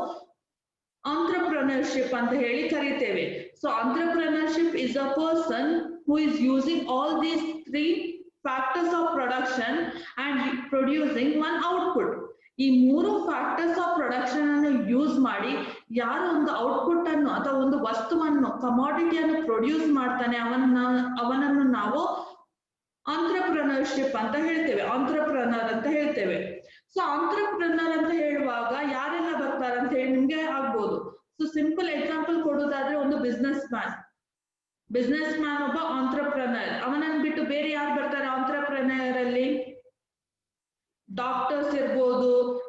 ಆಂಟ್ರಪ್ರನರ್ಶಿಪ್ ಅಂತ ಹೇಳಿ ಕರೀತೇವೆ. So entrepreneurship is a person who is using all these three factors of production and producing one output. ಈ ಮೂರು ಫ್ಯಾಕ್ಟರ್ಸ್ ಆಫ್ ಪ್ರೊಡಕ್ಷನ್ ಅನ್ನು ಯೂಸ್ ಮಾಡಿ ಯಾರು ಒಂದು ಔಟ್ಪುಟ್ ಅನ್ನು ಅಥವಾ ಒಂದು ವಸ್ತುವನ್ನು, ಕಮಾಡಿಟಿಯನ್ನು ಪ್ರೊಡ್ಯೂಸ್ ಮಾಡ್ತಾನೆ ಅವನನ್ನು ನಾವು ಆಂಟ್ರಪ್ರನರ್ಶಿಪ್ ಅಂತ ಹೇಳ್ತೇವೆ, ಆಂಟ್ರಪ್ರನರ್ ಅಂತ ಹೇಳ್ತೇವೆ. ಸೊ ಆಂಟ್ರಪ್ರನರ್ ಅಂತ ಹೇಳುವಾಗ ಯಾರೆಲ್ಲ ಬರ್ತಾರೆ ಅಂತ ಹೇಳಿ ನಿಮ್ಗೆ ಆಗ್ಬೋದು. ಸೊ ಸಿಂಪಲ್ ಎಕ್ಸಾಂಪಲ್ ಕೊಡೋದಾದ್ರೆ ಒಂದು ಬಿಸ್ನೆಸ್ ಮ್ಯಾನ್ ಒಬ್ಬ ಆಂಟ್ರಪ್ರನರ್. ಅವನನ್ನು ಬಿಟ್ಟು ಬೇರೆ ಯಾರು ಬರ್ತಾರೆ ಆಂಟ್ರಪ್ರನರ್ ಅಲ್ಲಿ? ಡಾಕ್ಟರ್ಸ್ ಇರ್ಬೋದು,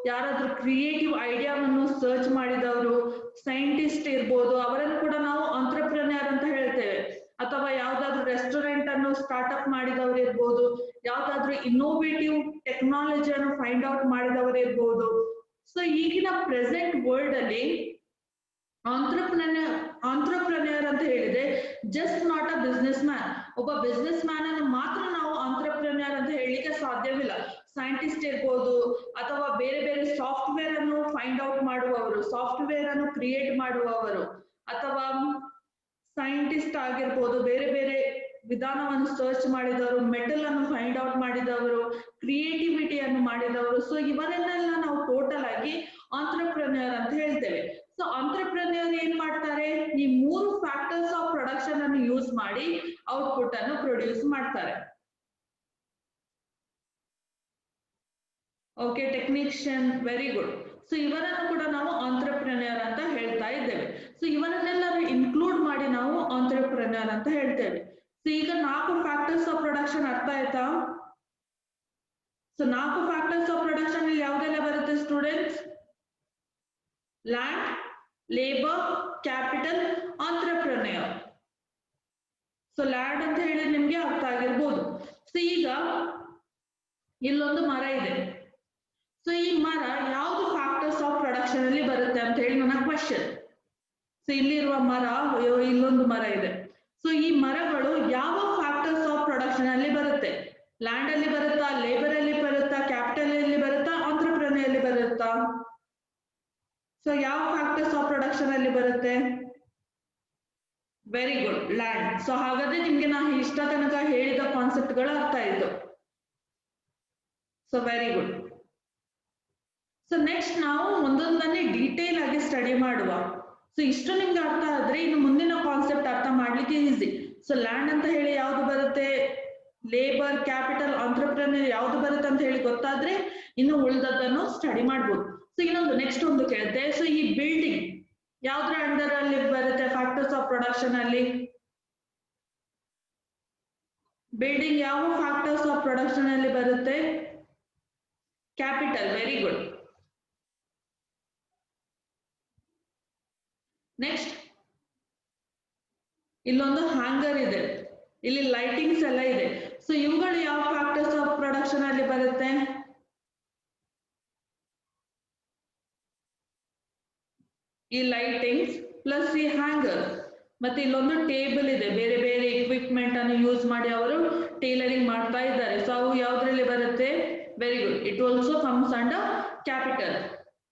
ಯಾರಾದ್ರೂ ಕ್ರಿಯೇಟಿವ್ ಐಡಿಯಾವನ್ನು ಸರ್ಚ್ ಮಾಡಿದವರು, ಸೈಂಟಿಸ್ಟ್ ಇರ್ಬೋದು, ಅವರನ್ನು ಕೂಡ ನಾವು ಆಂಟ್ರಪ್ರನರ್ ಅಂತ ಹೇಳ್ತೇವೆ. ಅಥವಾ ಯಾವ್ದಾದ್ರು ರೆಸ್ಟೋರೆಂಟ್ ಅನ್ನು ಸ್ಟಾರ್ಟ್ಅಪ್ ಮಾಡಿದವರು ಇರ್ಬೋದು, ಯಾವ್ದಾದ್ರು ಇನ್ನೋವೇಟಿವ್ ಟೆಕ್ನಾಲಜಿಯನ್ನು ಫೈಂಡ್ ಔಟ್ ಮಾಡಿದವರು ಇರ್ಬೋದು. ಸೊ ಈಗಿನ ಪ್ರೆಸೆಂಟ್ ವರ್ಲ್ಡ್ ಅಲ್ಲಿ ಆಂಟ್ರಪ್ರನರ್ ಅಂತ ಹೇಳಿದ್ರೆ just not a business man. ಒಬ್ಬ ಬಿಸ್ನೆಸ್ ಮ್ಯಾನ್ ಅನ್ನು ಮಾತ್ರ ನಾವು ಆಂಟ್ರಪ್ರನರ್ ಅಂತ ಹೇಳಲಿಕ್ಕೆ ಸಾಧ್ಯವಿಲ್ಲ. ಸೈಂಟಿಸ್ಟ್ ಇರ್ಬೋದು ಅಥವಾ ಬೇರೆ ಬೇರೆ ಸಾಫ್ಟ್ವೇರ್ ಅನ್ನು ಫೈಂಡ್ ಔಟ್ ಮಾಡುವವರು, ಸಾಫ್ಟ್ವೇರ್ ಅನ್ನು ಕ್ರಿಯೇಟ್ ಮಾಡುವವರು, ಅಥವಾ ಸೈಂಟಿಸ್ಟ್ ಆಗಿರ್ಬೋದು, ಬೇರೆ ಬೇರೆ ವಿಧಾನವನ್ನು ಸರ್ಚ್ ಮಾಡಿದವರು, ಮೆಟಲ್ ಅನ್ನು ಫೈಂಡ್ ಔಟ್ ಮಾಡಿದವರು, ಕ್ರಿಯೇಟಿವಿಟಿಯನ್ನು ಮಾಡಿದವರು. ಸೊ ಇವರನ್ನೆಲ್ಲ ನಾವು ಟೋಟಲ್ ಆಗಿ ಆಂಟ್ರಪ್ರನರ್ ಅಂತ ಹೇಳ್ತೇವೆ. ಸೊ ಆಂಟ್ರಪ್ರೆನ್ಯೂರ್ ಏನ್ ಮಾಡ್ತಾರೆ, ಈ 3 ಫ್ಯಾಕ್ಟರ್ಸ್ ಆಫ್ ಪ್ರೊಡಕ್ಷನ್ ಅನ್ನು ಯೂಸ್ ಮಾಡಿ ಔಟ್ಪುಟ್ ಅನ್ನು ಪ್ರೊಡ್ಯೂಸ್ ಮಾಡ್ತಾರೆ. Okay, technician, very good. So ಇವರನ್ನು ಕೂಡ ನಾವು ಆಂಟ್ರಪ್ರೆನ್ಯೂರ್ ಅಂತ ಹೇಳ್ತಾ ಇದ್ದೇವೆ. ಸೊ ಇವರನ್ನೆಲ್ಲರೂ ಇನ್ಕ್ಲೂಡ್ ಮಾಡಿ ನಾವು ಆಂಟ್ರಪ್ರೆನ್ಯೂರ್ ಅಂತ ಹೇಳ್ತೇವೆ. ಸೊ ಈಗ 4 ಫ್ಯಾಕ್ಟರ್ಸ್ ಆಫ್ ಪ್ರೊಡಕ್ಷನ್ ಅರ್ಥ ಆಯ್ತಾ? ಸೊ 4 ಫ್ಯಾಕ್ಟರ್ಸ್ ಆಫ್ ಪ್ರೊಡಕ್ಷನ್ ಇಲ್ಲಿ ಯಾವ್ದೆಲ್ಲ ಬರುತ್ತೆ students? Land, labour, capital, entrepreneur. So land ಅಂತ ಹೇಳಿ ನಿಮ್ಗೆ ಅರ್ಥ ಆಗಿರ್ಬೋದು. ಸೊ ಈಗ ಇಲ್ಲೊಂದು ಮರ ಇದೆ. ಸೊ ಈ ಮರ ಯಾವ್ದು ಫ್ಯಾಕ್ಟರ್ಸ್ ಆಫ್ ಪ್ರೊಡಕ್ಷನ್ ಅಲ್ಲಿ ಬರುತ್ತೆ ಅಂತ ಹೇಳಿ ನನ್ನ ಕ್ವಶನ್. ಸೊ ಇಲ್ಲಿರುವ ಮರ, ಇಲ್ಲೊಂದು ಮರ ಇದೆ. ಸೊ ಈ ಮರಗಳು ಯಾವ ಫ್ಯಾಕ್ಟರ್ಸ್ ಆಫ್ ಪ್ರೊಡಕ್ಷನ್ ಅಲ್ಲಿ ಬರುತ್ತೆ? ಲ್ಯಾಂಡ್ ಅಲ್ಲಿ ಬರುತ್ತಾ, ಲೇಬರ್ ಅಲ್ಲಿ ಬರುತ್ತಾ, ಕ್ಯಾಪಿಟಲ್ ಅಲ್ಲಿ ಬರುತ್ತಾ, ಆಂಟ್ರಪ್ರೆನ್ಯೂರ್ ಅಲ್ಲಿ ಬರುತ್ತಾ? ಸೊ ಯಾವ ಫ್ಯಾಕ್ಟರ್ಸ್ ಆಫ್ ಪ್ರೊಡಕ್ಷನ್ ಅಲ್ಲಿ ಬರುತ್ತೆ? Very good, land. ಸೊ ಹಾಗಾದ್ರೆ ನಿಮ್ಗೆ ನಾ ಇಷ್ಟ ತನಕ ಹೇಳಿದ ಕಾನ್ಸೆಪ್ಟ್ ಗಳು ಅರ್ಥ ಆಯ್ತು. So very good. So next ನಾವು ಒಂದೊಂದನ್ನೇ ಡೀಟೇಲ್ ಆಗಿ ಸ್ಟಡಿ ಮಾಡುವ. ಸೊ ಇಷ್ಟು ನಿಮ್ಗೆ ಅರ್ಥ ಆದ್ರೆ ಇನ್ನು ಮುಂದಿನ ಕಾನ್ಸೆಪ್ಟ್ ಅರ್ಥ ಮಾಡ್ಲಿಕ್ಕೆ ಈಸಿ. ಸೊ ಲ್ಯಾಂಡ್ ಅಂತ ಹೇಳಿ ಯಾವ್ದು ಬರುತ್ತೆ, ಲೇಬರ್, ಕ್ಯಾಪಿಟಲ್, ಆಂಟ್ರಪ್ರೆನ್ಯೂರ್ ಯಾವ್ದು ಬರುತ್ತೆ ಅಂತ ಹೇಳಿ ಗೊತ್ತಾದ್ರೆ ಇನ್ನು ಉಳಿದದ್ದನ್ನು ಸ್ಟಡಿ ಮಾಡ್ಬೋದು. ಸೊ ಇನ್ನೊಂದು ನೆಕ್ಸ್ಟ್ ಒಂದು ಕೇಳುತ್ತೆ. ಸೊ ಈ ಬಿಲ್ಡಿಂಗ್ ಯಾವ್ದ್ರ ಅಂಡರ್ ಅಲ್ಲಿ ಬರುತ್ತೆ ಫ್ಯಾಕ್ಟರ್ಸ್ ಆಫ್ ಪ್ರೊಡಕ್ಷನ್ ಅಲ್ಲಿ? ಬಿಲ್ಡಿಂಗ್ ಯಾವ ಫ್ಯಾಕ್ಟರ್ಸ್ ಆಫ್ ಪ್ರೊಡಕ್ಷನ್ ಅಲ್ಲಿ ಬರುತ್ತೆ? Capital, very good. ನೆಕ್ಸ್ಟ್ ಇಲ್ಲೊಂದು ಹ್ಯಾಂಗರ್ ಇದೆ, ಇಲ್ಲಿ ಲೈಟಿಂಗ್ಸ್ ಎಲ್ಲ ಇದೆ. ಸೊ ಇವುಗಳು ಯಾವ ಫ್ಯಾಕ್ಟರ್ಸ್ ಆಫ್ ಪ್ರೊಡಕ್ಷನ್ ಅಲ್ಲಿ ಬರುತ್ತೆ? ಈ ಲೈಟಿಂಗ್ಸ್ ಪ್ಲಸ್ ಈ ಹ್ಯಾಂಗರ್. ಮತ್ತೆ ಇಲ್ಲೊಂದು ಟೇಬಲ್ ಇದೆ, ಬೇರೆ ಬೇರೆ ಇಕ್ವಿಪ್ಮೆಂಟ್ ಅನ್ನು ಯೂಸ್ ಮಾಡಿ ಅವರು ಟೈಲರಿಂಗ್ ಮಾಡ್ತಾ ಇದ್ದಾರೆ. ಸೊ ಅವು ಯಾವ್ದ್ರಲ್ಲಿ ಬರುತ್ತೆ? Very good, it also comes under capital.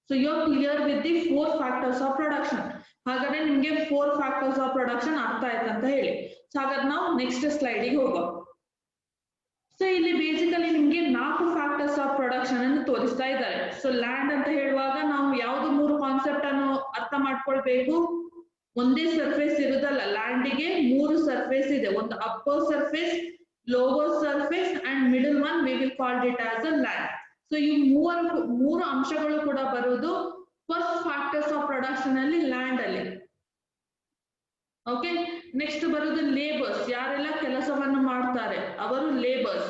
So you are clear with the 4 factors of production. ಹಾಗಾದ್ರೆ ನಿಮ್ಗೆ 4 ಫ್ಯಾಕ್ಟರ್ಸ್ ಆಫ್ ಪ್ರೊಡಕ್ಷನ್ ಅರ್ಥ ಆಯ್ತಂತ ಹೇಳಿ. ಸೊ ಹಾಗಾದ್ರೆ ನಾವು ನೆಕ್ಸ್ಟ್ ಸ್ಲೈಡಿಗೆ ಹೋಗೋಣ. ಸೊ ಇಲ್ಲಿ ಬೇಸಿಕಲಿ ನಿಮ್ಗೆ 4 ಫ್ಯಾಕ್ಟರ್ಸ್ ಆಫ್ ಪ್ರೊಡಕ್ಷನ್ ಅನ್ನು ತೋರಿಸ್ತಾ ಇದ್ದಾರೆ. ಸೊ ಲ್ಯಾಂಡ್ ಅಂತ ಹೇಳುವಾಗ ನಾವು ಯಾವ್ದು 3 ಕಾನ್ಸೆಪ್ಟ್ ಅನ್ನು ಅರ್ಥ ಮಾಡ್ಕೊಳ್ಬೇಕು? ಒಂದೇ ಸರ್ಫೇಸ್ ಇರುದಲ್ಲ, ಲ್ಯಾಂಡಿಗೆ 3 ಸರ್ಫೇಸ್ ಇದೆ. ಒಂದು upper surface, lower surface and middle one, we will call it as a land. So ಈ 3 ಅಂಶಗಳು ಕೂಡ ಬರುವುದು ಫಸ್ಟ್ ಫ್ಯಾಕ್ಟರ್ಸ್ ಆಫ್ ಪ್ರೊಡಕ್ಷನ್ ಅಲ್ಲಿ, ಲ್ಯಾಂಡ್ ಅಲ್ಲಿ. ಓಕೆ, ನೆಕ್ಸ್ಟ್ ಬರುವುದು ಲೇಬರ್ಸ್, ಯಾರೆಲ್ಲ ಕೆಲಸವನ್ನು ಮಾಡ್ತಾರೆ ಅವರು ಲೇಬರ್ಸ್.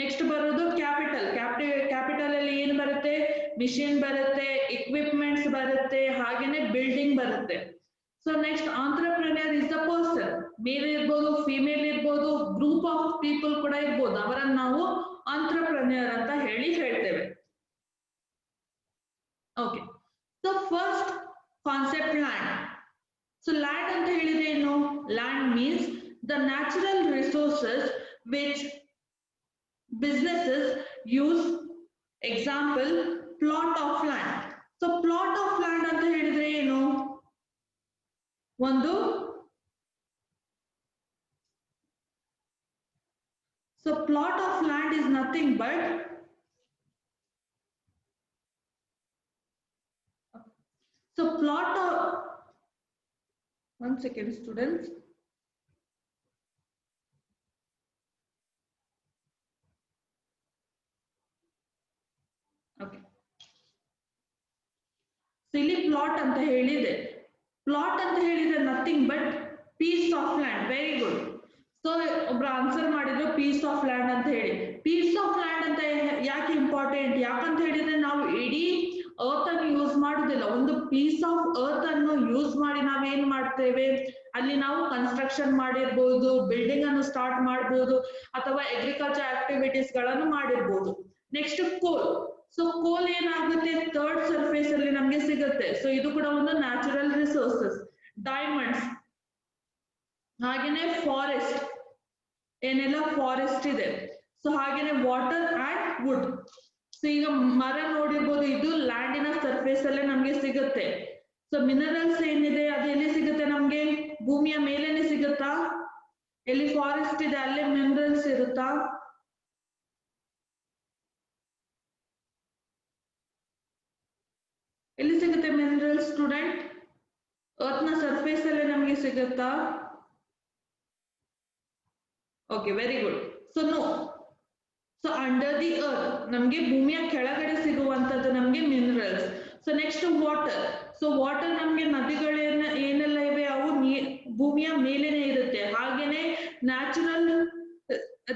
ನೆಕ್ಸ್ಟ್ ಬರುವುದು ಕ್ಯಾಪಿಟಲ್. ಕ್ಯಾಪಿಟಲ್ ಅಲ್ಲಿ ಏನ್ ಬರುತ್ತೆ? ಮಿಷಿನ್ ಬರುತ್ತೆ, ಇಕ್ವಿಪ್ಮೆಂಟ್ಸ್ ಬರುತ್ತೆ, ಹಾಗೇನೆ ಬಿಲ್ಡಿಂಗ್ ಬರುತ್ತೆ. So next entrepreneur is the person, male ಇರ್ಬೋದು, ಫಿಮೇಲ್ ಇರ್ಬೋದು, ಗ್ರೂಪ್ ಆಫ್ ಪೀಪಲ್ ಕೂಡ ಇರ್ಬೋದು, ಅವರನ್ನು ನಾವು ಆಂಟ್ರಪ್ರೆನ್ಯೂರ್ ಅಂತ ಹೇಳ್ತೇವೆ. Okay, so first concept land. So land ಅಂತ ಹೇಳಿದ್ರೆ ಏನು? Land means the natural resources which businesses use. Example, plot of land. So plot of land ಅಂತ ಹೇಳಿದ್ರೆ ಏನು? ಒಂದು so plot of land is nothing but plot of, one second students. Okay, so ಇಲ್ಲಿ plot ಅಂತ ಹೇಳಿದೆ. Plot ಅಂತ ಹೇಳಿದ್ರೆ nothing but piece of land. Very good. So ಒಬ್ರು ಆನ್ಸರ್ ಮಾಡಿದ್ರು ಪೀಸ್ ಆಫ್ ಲ್ಯಾಂಡ್ ಅಂತ ಹೇಳಿ. ಪೀಸ್ ಆಫ್ ಲ್ಯಾಂಡ್ ಅಂತ ಯಾಕೆ ಇಂಪಾರ್ಟೆಂಟ್? ಯಾಕಂತ ಹೇಳಿದ್ರೆ ನಾವು ಇಡೀ ಅರ್ತ್ ಅನ್ನು ಯೂಸ್ ಮಾಡುದಿಲ್ಲ, ಒಂದು ಪೀಸ್ ಆಫ್ ಅರ್ತ್ ಅನ್ನು ಯೂಸ್ ಮಾಡಿ ನಾವೇನ್ ಮಾಡ್ತೇವೆ, ಅಲ್ಲಿ ನಾವು ಕನ್ಸ್ಟ್ರಕ್ಷನ್ ಮಾಡಿರ್ಬೋದು, ಬಿಲ್ಡಿಂಗ್ ಅನ್ನು ಸ್ಟಾರ್ಟ್ ಮಾಡಬಹುದು, ಅಥವಾ ಅಗ್ರಿಕಲ್ಚರ್ ಆಕ್ಟಿವಿಟೀಸ್ ಗಳನ್ನು ಮಾಡಿರ್ಬೋದು. ನೆಕ್ಸ್ಟ್ ಕೋಲ್. ಸೊ ಕೋಲ್ ಏನಾಗುತ್ತೆ? ಥರ್ಡ್ ಸರ್ಫೇಸ್ ಅಲ್ಲಿ ನಮ್ಗೆ ಸಿಗುತ್ತೆ. ಸೊ ಇದು ಕೂಡ ಒಂದು ನ್ಯಾಚುರಲ್ ರಿಸೋರ್ಸಸ್. ಡೈಮಂಡ್ಸ್, ಹಾಗೇನೆ ಫಾರೆಸ್ಟ್, ಏನೆಲ್ಲ ಫಾರೆಸ್ಟ್ ಇದೆ. ಸೊ ಹಾಗೇನೆ ವಾಟರ್ ಅಂಡ್ ವುಡ್. ಸೊ ಈಗ ಮರ ನೋಡಿರ್ಬೋದು, ಇದು ಲ್ಯಾಂಡಿನ ಸರ್ಫೇಸ್ ಅಲ್ಲೇ ನಮ್ಗೆ ಸಿಗುತ್ತೆ. ಸೊ ಮಿನರಲ್ಸ್ ಏನಿದೆ ಅದು ಎಲ್ಲಿ ಸಿಗುತ್ತೆ ನಮ್ಗೆ? ಭೂಮಿಯ ಮೇಲೇನೆ ಸಿಗುತ್ತಾ? ಎಲ್ಲಿ ಫಾರೆಸ್ಟ್ ಇದೆ ಅಲ್ಲೇ ಮಿನರಲ್ಸ್ ಇರುತ್ತಾ? ಎಲ್ಲಿ ಸಿಗುತ್ತೆ ಮಿನರಲ್ ಸ್ಟೂಡೆಂಟ್? ಅರ್ತ್ ನ ಸರ್ಫೇಸ್ ಅಲ್ಲೇ ನಮಗೆ ಸಿಗುತ್ತಾ? Okay, very good. So no. So under the earth ನಮಗೆ ಭೂಮಿಯ ಕೆಳಗಡೆ ಸಿಗುವಂತದ್ದು ನಮಗೆ minerals. So next water. So water ನಮಗೆ ನದಿಗಳೇನ ಏನೆಲ್ಲ ಇವೆ ಅವು ಭೂಮಿಯ ಮೇಲೇನೆ ಇರುತ್ತೆ. ಹಾಗೇನೆ natural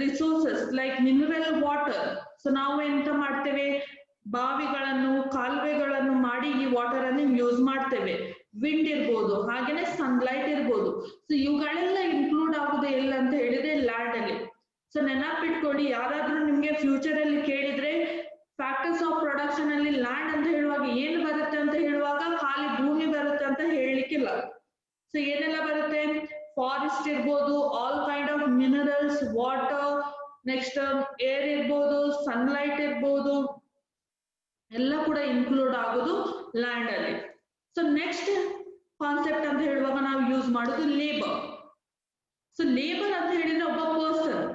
resources like mineral water. So ನಾವು ಎಂತ ಮಾಡ್ತೇವೆ, ಬಾವಿಗಳನ್ನು ಕಾಲುವೆಗಳನ್ನು ಮಾಡಿ ಈ ವಾಟರ್ ಅನ್ನು ಯೂಸ್ ಮಾಡ್ತೇವೆ. ವಿಂಡ್ ಇರ್ಬೋದು, ಹಾಗೇನೆ ಸನ್ಲೈಟ್ ಇರ್ಬೋದು. ಸೊ ಇವುಗಳೆಲ್ಲ ಇನ್ಕ್ಲೂಡ್ ಆಗುದು ಎಲ್ಲ ಅಂತ ಹೇಳಿದ್ರೆ ಲ್ಯಾಂಡ್ ಅಲ್ಲಿ. ಸೊ ನೆನಪಿಟ್ಕೊಳ್ಳಿ, ಯಾರಾದ್ರೂ ನಿಮ್ಗೆ ಫ್ಯೂಚರ್ ಅಲ್ಲಿ ಕೇಳಿದ್ರೆ ಫ್ಯಾಕ್ಟರ್ಸ್ ಆಫ್ ಪ್ರೊಡಕ್ಷನ್ ಅಲ್ಲಿ ಲ್ಯಾಂಡ್ ಅಂತ ಹೇಳುವಾಗ ಏನು ಬರುತ್ತೆ ಅಂತ ಹೇಳುವಾಗ ಖಾಲಿ ಭೂಮಿ ಬರುತ್ತೆ ಅಂತ ಹೇಳಲಿಕ್ಕಿಲ್ಲ. ಸೊ ಏನೆಲ್ಲ ಬರುತ್ತೆ, ಫಾರೆಸ್ಟ್ ಇರ್ಬೋದು, all kind of minerals, water, next air ಇರ್ಬೋದು, ಸನ್ಲೈಟ್ ಇರ್ಬೋದು, ಎಲ್ಲ ಕೂಡ ಇನ್ಕ್ಲೂಡ್ ಆಗೋದು ಲ್ಯಾಂಡ್ ಅಲ್ಲಿ. ಸೊ ನೆಕ್ಸ್ಟ್ ಕಾನ್ಸೆಪ್ಟ್ ಅಂತ ಹೇಳುವಾಗ ನಾವು ಯೂಸ್ ಮಾಡೋದು ಲೇಬರ್. ಸೊ ಲೇಬರ್ ಅಂತ ಹೇಳಿದ್ರೆ ಒಬ್ಬ person,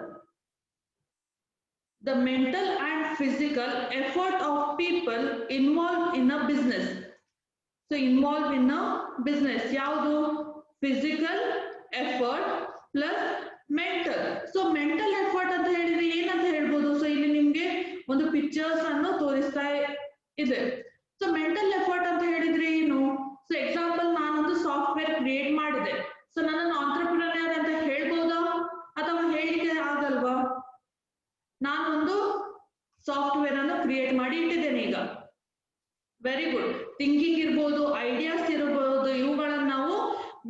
the mental and physical effort of people involved in a business. So involved in a business ಯಾವುದು, physical effort plus mental. So mental effort ಅಂತ ಹೇಳಿದ್ರೆ ಏನಂತ ಹೇಳ್ಬೋದು. ಸೊ ಇಲ್ಲಿ ನಿಮ್ಗೆ ಒಂದು ಪಿಕ್ಚರ್ಸ್ ಅನ್ನು ತೋರಿಸ್ತಾ ಇದೆ. ಸೊ ಮೆಂಟಲ್ ಎಫರ್ಟ್ ಅಂತ ಹೇಳಿದ್ರೆ ಏನು. ಸೊ ಎಕ್ಸಾಂಪಲ್, ನಾನೊಂದು ಸಾಫ್ಟ್ವೇರ್ ಕ್ರಿಯೇಟ್ ಮಾಡಿದೆ. ಸೊ ನನ್ನನ್ನು ಆಂಟ್ರಪ್ರಿನರ್ ಅಂತ ಹೇಳ್ಬೋದಾ ಅಥವಾ ಹೇಳಿಕೆ ಆಗಲ್ವಾ? ನಾನೊಂದು ಸಾಫ್ಟ್ವೇರ್ ಅನ್ನು ಕ್ರಿಯೇಟ್ ಮಾಡಿ ಇಟ್ಟಿದ್ದೇನೆ ಈಗ. Very good. ಥಿಂಕಿಂಗ್ ಇರ್ಬೋದು, ಐಡಿಯಾಸ್ ಇರಬಹುದು, ಇವುಗಳನ್ನು ನಾವು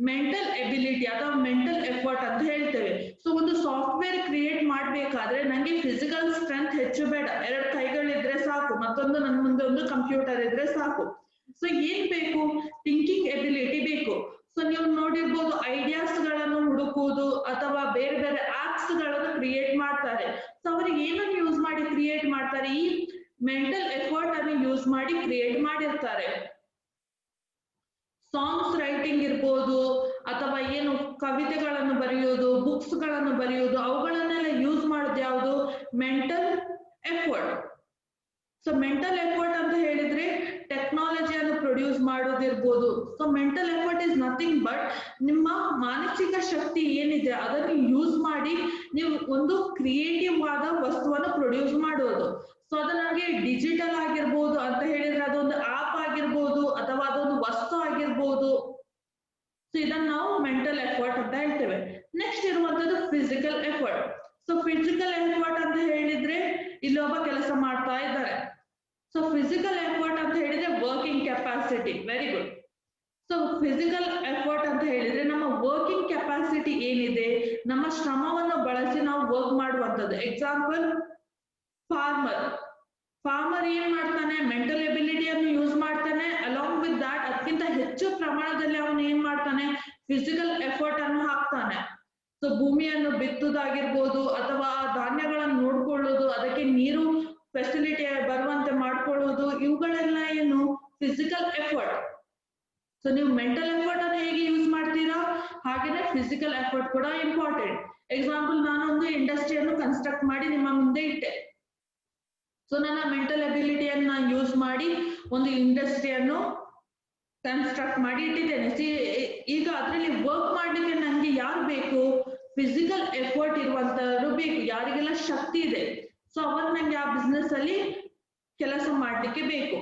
ಮೆಂಟಲ್ ಎಬಿಲಿಟಿ ಅಥವಾ ಮೆಂಟಲ್ ಎಫರ್ಟ್ ಅಂತ ಹೇಳ್ತೇವೆ. ಸೊ ಒಂದು ಸಾಫ್ಟ್ವೇರ್ ಕ್ರಿಯೇಟ್ ಮಾಡ್ಬೇಕಾದ್ರೆ ನಂಗೆ ಫಿಸಿಕಲ್ ಸ್ಟ್ರೆಂತ್ ಹೆಚ್ಚು ಬೇಡ, 2 ಕೈಗಳಿದ್ರೆ ಸಾಕು, ಮತ್ತೊಂದು ನನ್ನ ಮುಂದೆ ಒಂದು ಕಂಪ್ಯೂಟರ್ ಇದ್ರೆ ಸಾಕು. ಸೊ ಏನ್ ಬೇಕು, ಥಿಂಕಿಂಗ್ ಎಬಿಲಿಟಿ ಬೇಕು. ಸೊ ನೀವು ನೋಡಿರ್ಬೋದು, ಐಡಿಯಾಸ್ ಗಳನ್ನು ಹುಡುಕುವುದು ಅಥವಾ ಬೇರೆ ಬೇರೆ ಆಪ್ಸ್ ಗಳನ್ನು ಕ್ರಿಯೇಟ್ ಮಾಡ್ತಾರೆ. ಸೊ ಅವರಿಗೆ ಏನನ್ನು ಯೂಸ್ ಮಾಡಿ ಕ್ರಿಯೇಟ್ ಮಾಡ್ತಾರೆ, ಈ ಮೆಂಟಲ್ ಎಫರ್ಟ್ ಅನ್ನು ಯೂಸ್ ಮಾಡಿ ಕ್ರಿಯೇಟ್ ಮಾಡಿರ್ತಾರೆ. ಸಾಂಗ್ಸ್ ರೈಟಿಂಗ್ ಇರ್ಬೋದು ಅಥವಾ ಏನು ಕವಿತೆಗಳನ್ನು ಬರೆಯೋದು, ಬುಕ್ಸ್ ಗಳನ್ನು ಬರೆಯೋದು, ಅವುಗಳನ್ನೆಲ್ಲ ಯೂಸ್ ಮಾಡೋದು ಯಾವುದು, mental effort. So mental effort ಅಂತ ಹೇಳಿದ್ರೆ ಟೆಕ್ನಾಲಜಿಯನ್ನು ಪ್ರೊಡ್ಯೂಸ್ ಮಾಡೋದಿರ್ಬೋದು. So mental effort is nothing but ನಿಮ್ಮ ಮಾನಸಿಕ ಶಕ್ತಿ ಏನಿದೆ ಅದನ್ನು ಯೂಸ್ ಮಾಡಿ ನೀವು ಒಂದು ಕ್ರಿಯೇಟಿವ್ ಆದ ವಸ್ತುವನ್ನು ಪ್ರೊಡ್ಯೂಸ್ ಮಾಡೋದು. ಸೊ ಅದು ನನಗೆ ಡಿಜಿಟಲ್ ಆಗಿರ್ಬೋದು ಅಂತ ಹೇಳಿದ್ರೆ ಅದೊಂದು ಆಪ್ ಆಗಿರ್ಬೋದು ಅಥವಾ ಅದೊಂದು ವಸ್ತು ಆಗಿರ್ಬೋದು. ಸೊ ಇದನ್ನ ನಾವು ಮೆಂಟಲ್ ಎಫರ್ಟ್ ಅಂತ ಹೇಳ್ತೇವೆ. ನೆಕ್ಸ್ಟ್ ಇರುವಂತದ್ದು physical effort. So physical effort ಅಂತ ಹೇಳಿದ್ರೆ ಇಲ್ಲಿ ಒಬ್ಬ ಕೆಲಸ ಮಾಡ್ತಾ ಇದ್ದಾರೆ. ಸೊ ಫಿಸಿಕಲ್ ಎಫರ್ಟ್ ಅಂತ ಹೇಳಿದ್ರೆ working capacity. Very good. So physical effort ಅಂತ ಹೇಳಿದ್ರೆ ನಮ್ಮ ವರ್ಕಿಂಗ್ ಕೆಪಾಸಿಟಿ ಏನಿದೆ, ನಮ್ಮ ಶ್ರಮವನ್ನು ಬಳಸಿ ನಾವು ವರ್ಕ್ ಮಾಡುವಂಥದ್ದು. ಎಕ್ಸಾಂಪಲ್, ಫಾರ್ಮರ್ ಏನ್ ಮಾಡ್ತಾನೆ, ಮೆಂಟಲ್ ಎಬಿಲಿಟಿಯನ್ನು ಯೂಸ್ ಮಾಡ್ತಾನೆ. ಅಲಾಂಗ್ ವಿತ್ ದಾಟ್ ಅದಕ್ಕಿಂತ ಹೆಚ್ಚು ಪ್ರಮಾಣದಲ್ಲಿ ಅವನು ಏನ್ ಮಾಡ್ತಾನೆ, ಫಿಸಿಕಲ್ ಎಫರ್ಟ್ ಅನ್ನು ಹಾಕ್ತಾನೆ. ಸೊ ಭೂಮಿಯನ್ನು ಬಿತ್ತುದಾಗಿರ್ಬೋದು ಅಥವಾ ಧಾನ್ಯಗಳನ್ನು ನೋಡ್ಕೊಳ್ಳೋದು, ಅದಕ್ಕೆ ನೀರು ಫೆಸಿಲಿಟಿ ಬರುವಂತೆ ಮಾಡ್ಕೊಳ್ಳೋದು, ಇವುಗಳೆಲ್ಲ ಏನು, ಫಿಸಿಕಲ್ ಎಫರ್ಟ್. ಸೊ ನೀವು ಮೆಂಟಲ್ ಎಫರ್ಟ್ ಅನ್ನು ಹೇಗೆ ಯೂಸ್ ಮಾಡ್ತೀರಾ, ಹಾಗೇನೆ ಫಿಸಿಕಲ್ ಎಫರ್ಟ್ ಕೂಡ ಇಂಪಾರ್ಟೆಂಟ್. ಎಕ್ಸಾಂಪಲ್, ನಾನೊಂದು ಇಂಡಸ್ಟ್ರಿಯನ್ನು ಕನ್ಸ್ಟ್ರಕ್ಟ್ ಮಾಡಿ ನಿಮ್ಮ ಮುಂದೆ ಇಟ್ಟೆ. ಸೊ ನನ್ನ ಮೆಂಟಲ್ ಎಬಿಲಿಟಿಯನ್ನು ಯೂಸ್ ಮಾಡಿ ಒಂದು ಇಂಡಸ್ಟ್ರಿಯನ್ನು ಕನ್ಸ್ಟ್ರಕ್ಟ್ ಮಾಡಿ ಇಟ್ಟಿದ್ದೇನೆ. ಈಗ ಅದರಲ್ಲಿ ವರ್ಕ್ ಮಾಡ್ಲಿಕ್ಕೆ ನಂಗೆ ಯಾರು ಬೇಕು, ಫಿಸಿಕಲ್ ಎಫರ್ಟ್ ಇರುವಂತವರು ಬೇಕು, ಯಾರಿಗೆಲ್ಲ ಶಕ್ತಿ ಇದೆ. ಸೊ ಅವಾಗ ನಂಗೆ ಆ ಬಿಸ್ನೆಸ್ ಅಲ್ಲಿ ಕೆಲಸ ಮಾಡ್ಲಿಕ್ಕೆ ಬೇಕು.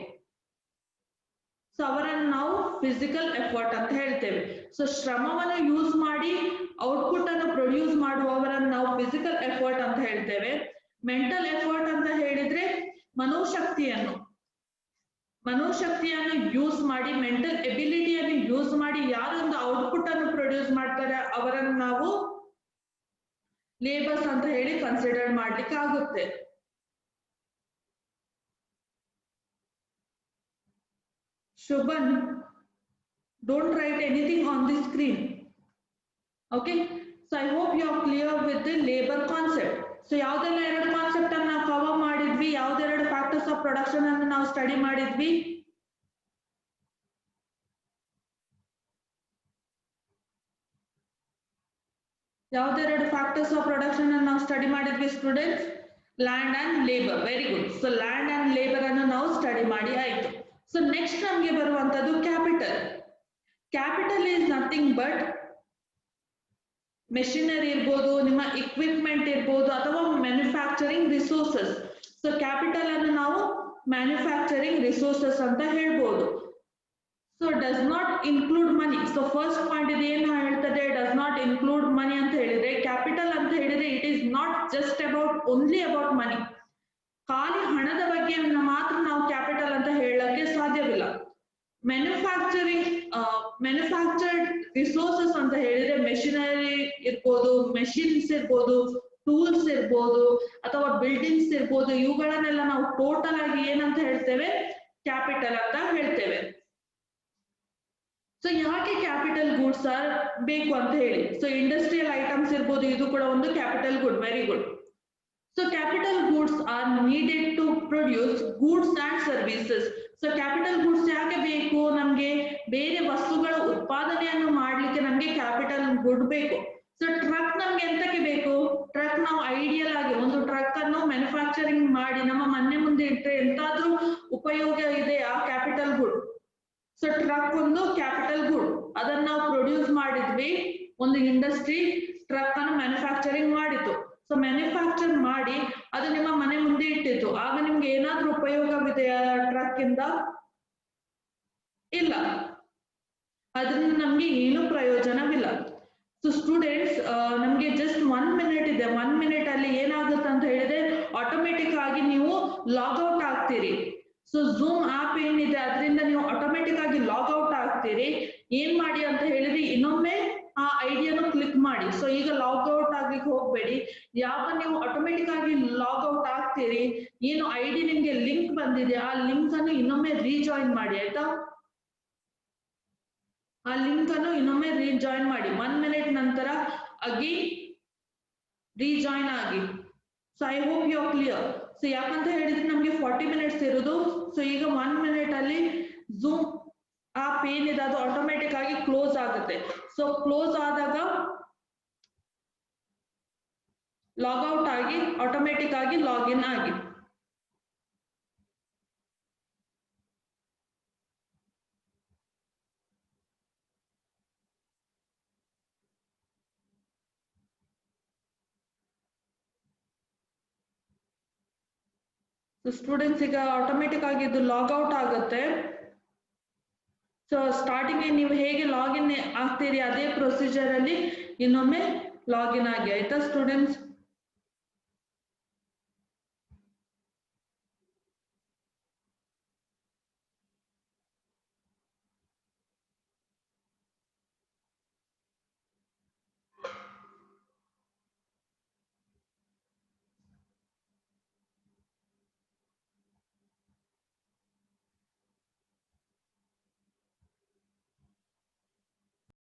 ಸೊ ಅವರನ್ನು ನಾವು ಫಿಸಿಕಲ್ ಎಫರ್ಟ್ ಅಂತ ಹೇಳ್ತೇವೆ. ಸೊ ಶ್ರಮವನ್ನು ಯೂಸ್ ಮಾಡಿ ಔಟ್ಪುಟ್ ಅನ್ನು ಪ್ರೊಡ್ಯೂಸ್ ಮಾಡುವವರನ್ನು ನಾವು ಫಿಸಿಕಲ್ ಎಫರ್ಟ್ ಅಂತ ಹೇಳ್ತೇವೆ. ಮೆಂಟಲ್ ಎಫರ್ಟ್ ಅಂತ ಹೇಳಿದ್ರೆ ಮನೋಶಕ್ತಿಯನ್ನು ಯೂಸ್ ಮಾಡಿ, ಮೆಂಟಲ್ ಎಬಿಲಿಟಿಯನ್ನು ಯೂಸ್ ಮಾಡಿ ಯಾರೊಂದು ಔಟ್ಪುಟ್ ಅನ್ನು ಪ್ರೊಡ್ಯೂಸ್ ಮಾಡ್ತಾರೆ ಅವರನ್ನು ನಾವು ಲೇಬರ್ಸ್ ಅಂತ ಹೇಳಿ ಕನ್ಸಿಡರ್ ಮಾಡ್ಲಿಕ್ಕೆ ಆಗುತ್ತೆ. Shubhan, don't write anything on the screen. Okay, so I hope you are clear with the labor concept. So ಯಾವ್ದೆಲ್ಲ 2 concept ಅನ್ನು ನಾವು ಕವರ್ ಮಾಡಿದ್ವಿ, ಯಾವ್ದೆರಡು ಫ್ಯಾಕ್ಟರ್ಸ್ ಆಫ್ ಪ್ರೊಡಕ್ಷನ್ ಅನ್ನು ನಾವು ಸ್ಟಡಿ ಮಾಡಿದ್ವಿ. ಯಾವ್ದೆರಡು ಫ್ಯಾಕ್ಟರ್ಸ್ ಆಫ್ ಪ್ರೊಡಕ್ಷನ್ ಅನ್ನು ನಾವು ಸ್ಟಡಿ ಮಾಡಿದ್ವಿ students, land and labour. Very good. So land and labour ಅನ್ನು ನಾವು ಸ್ಟಡಿ ಮಾಡಿ ಆಯ್ತು. ಸೊ ನೆಕ್ಸ್ಟ್ ನಮಗೆ ಬರುವಂತದ್ದು capital. Capital is nothing but machinery ಇರ್ಬೋದು, ನಿಮ್ಮ ಇಕ್ವಿಪ್ಮೆಂಟ್ ಇರ್ಬೋದು, ಅಥವಾ ಮ್ಯಾನುಫ್ಯಾಕ್ಚರಿಂಗ್ ರಿಸೋರ್ಸಸ್. ಸೊ ಕ್ಯಾಪಿಟಲ್ ಅನ್ನು ನಾವು ಮ್ಯಾನುಫ್ಯಾಕ್ಚರಿಂಗ್ ರಿಸೋರ್ಸಸ್ ಅಂತ ಹೇಳ್ಬೋದು. So does not include money. So first point ಇದು ಏನು ಹೇಳ್ತದೆ, ಡಸ್ ನಾಟ್ ಇನ್ಕ್ಲೂಡ್ ಮನಿ ಅಂತ ಹೇಳಿದ್ರೆ, ಕ್ಯಾಪಿಟಲ್ ಅಂತ ಹೇಳಿದ್ರೆ it is not just about only about ಮನಿ. ಖಾಲಿ ಹಣದ ಬಗ್ಗೆ ಮಾತ್ರ ನಾವು ಕ್ಯಾಪಿಟಲ್ ಅಂತ ಹೇಳಕ್ಕೆ ಸಾಧ್ಯವಿಲ್ಲ. ಮ್ಯಾನುಫ್ಯಾಕ್ಚರ್ಡ್ ರಿಸೋರ್ಸಸ್ ಅಂತ ಹೇಳಿದ್ರೆ ಮೆಷಿನರಿ ಇರ್ಬೋದು, ಮೆಷಿನ್ಸ್ ಇರ್ಬೋದು, ಟೂಲ್ಸ್ ಇರ್ಬೋದು, ಅಥವಾ ಬಿಲ್ಡಿಂಗ್ಸ್ ಇರ್ಬೋದು, ಇವುಗಳನ್ನೆಲ್ಲ ನಾವು ಟೋಟಲ್ ಆಗಿ ಏನಂತ ಹೇಳ್ತೇವೆ, ಕ್ಯಾಪಿಟಲ್ ಅಂತ ಹೇಳ್ತೇವೆ. ಸೊ ಯಾಕೆ ಕ್ಯಾಪಿಟಲ್ ಗೂಡ್ಸ್ ಆರ್ ಬೇಕು ಅಂತ ಹೇಳಿ, ಸೊ ಇಂಡಸ್ಟ್ರಿಯಲ್ ಐಟಮ್ಸ್ ಇರ್ಬೋದು, ಇದು ಕೂಡ ಒಂದು capital good. Very good. So capital goods are needed to produce goods and services. So capital goods ಯಾಕೆ ಬೇಕು, ನಮ್ಗೆ ಬೇರೆ ವಸ್ತುಗಳ ಉತ್ಪಾದನೆಯನ್ನು ಮಾಡ್ಲಿಕ್ಕೆ ನಮ್ಗೆ ಕ್ಯಾಪಿಟಲ್ ಗುಡ್ ಬೇಕು. ಸೊ ಟ್ರಕ್ ನಮ್ಗೆ ಎಂತಕ್ಕೆ ಬೇಕು, ಟ್ರಕ್ ನಾವು ಐಡಿಯಲ್ ಆಗಿ ಒಂದು ಟ್ರಕ್ ಅನ್ನು ಮ್ಯಾನುಫ್ಯಾಕ್ಚರಿಂಗ್ ಮಾಡಿ ನಮ್ಮ ಮನೆ ಮುಂದೆ ಇಟ್ಟರೆ ಎಂತಾದ್ರೂ ಉಪಯೋಗ ಇದೆ ಆ ಕ್ಯಾಪಿಟಲ್ ಗುಡ್. ಸೊ ಟ್ರಕ್ ಒಂದು ಕ್ಯಾಪಿಟಲ್ ಗುಡ್, ಅದನ್ನ ನಾವು ಪ್ರೊಡ್ಯೂಸ್ ಮಾಡಿದ್ವಿ, ಒಂದು ಇಂಡಸ್ಟ್ರಿ ಟ್ರಕ್ ಅನ್ನು ಮ್ಯಾನುಫ್ಯಾಕ್ಚರಿಂಗ್ ಮಾಡಿತ್ತು. ಸೊ ಮ್ಯಾನುಫ್ಯಾಕ್ಚರ್ ಮಾಡಿ ಅದು ನಿಮ್ಮ ಮನೆ ಮುಂದೆ ಇಟ್ಟಿತ್ತು, ಆಗ ನಿಮ್ಗೆ ಏನಾದ್ರೂ ಉಪಯೋಗವಿದೆಯಾ ಟ್ರಕ್ ಇಂದ? ಇಲ್ಲ, ಅದರಿಂದ ನಮ್ಗೆ ಏನು ಪ್ರಯೋಜನವಿಲ್ಲ. ಸೊ ಸ್ಟೂಡೆಂಟ್ಸ್, ನಮ್ಗೆ ಜಸ್ಟ್ 1 minute ಇದೆ. 1 minute ಅಲ್ಲಿ ಏನಾಗುತ್ತೆ ಅಂತ ಹೇಳಿದ್ರೆ ಆಟೋಮೆಟಿಕ್ ಆಗಿ ನೀವು ಲಾಗ್ಔಟ್ ಆಗ್ತೀರಿ. ಸೊ ಝೂಮ್ ಆಪ್ ಏನಿದೆ ಅದರಿಂದ ನೀವು ಆಟೋಮೆಟಿಕ್ ಆಗಿ ಲಾಗ್ಔಟ್ ಆಗ್ತೀರಿ. ಏನ್ ಮಾಡಿ ಅಂತ ಹೇಳಿದ್ರೆ ಇನ್ನೊಮ್ಮೆ ಆ ಐಡಿಯನ್ನು ಕ್ಲಿಕ್ ಮಾಡಿ. ಸೊ ಈಗ ಲಾಗ್ಔಟ್ ಆಗ್ಲಿಕ್ಕೆ ಹೋಗ್ಬೇಡಿ. ಯಾವಾಗ ನೀವು ಆಟೋಮೆಟಿಕ್ ಆಗಿ ಲಾಗ್ಔಟ್ ಆಗ್ತೀರಿ, ಏನು ಐಡಿ ನಿಮ್ಗೆ ಲಿಂಕ್ ಬಂದಿದೆ ಆ ಲಿಂಕ್ ಅನ್ನು ಇನ್ನೊಮ್ಮೆ ರೀಜಾಯಿನ್ ಮಾಡಿ, ಆಯ್ತಾ? ಆ ಲಿಂಕ್ ಅನ್ನು ಇನ್ನೊಮ್ಮೆ ರೀಜಾಯಿನ್ ಮಾಡಿ. 1 minute ನಂತರ ಅಗೇನ್ ರೀಜಾಯಿನ್ ಆಗಿ. So I hope you are clear. So ಯಾಕಂತ ಹೇಳಿದ್ರೆ ನಮ್ಗೆ 40 minutes ಇರುದು. ಸೊ ಈಗ 1 minute ಅಲ್ಲಿ ಝೂಮ್ ಆಪ್ ಏನಿದೆ ಅದು ಆಟೋಮೆಟಿಕ್ ಆಗಿ ಕ್ಲೋಸ್ ಆಗುತ್ತೆ. ಸೊ ಕ್ಲೋಸ್ ಆದಾಗ ಲಾಗ್ಔಟ್ ಆಗಿ ಆಟೋಮೆಟಿಕ್ ಆಗಿ ಲಾಗಿನ್ ಆಗಿ. ಸ್ಟೂಡೆಂಟ್ಸ್ ಈಗ ಆಟೋಮೆಟಿಕ್ ಆಗಿ ಇದು ಲಾಗ್ಔಟ್ ಆಗುತ್ತೆ. ಸೊ ಸ್ಟಾರ್ಟಿಂಗ್ ನೀವು ಹೇಗೆ ಲಾಗಿನ್ ಆಗ್ತೀರಿ ಅದೇ ಪ್ರೊಸೀಜರ್ ಅಲ್ಲಿ ಇನ್ನೊಮ್ಮೆ ಲಾಗಿನ್ ಆಗಿ, ಆಯ್ತಾ ಸ್ಟೂಡೆಂಟ್ಸ್?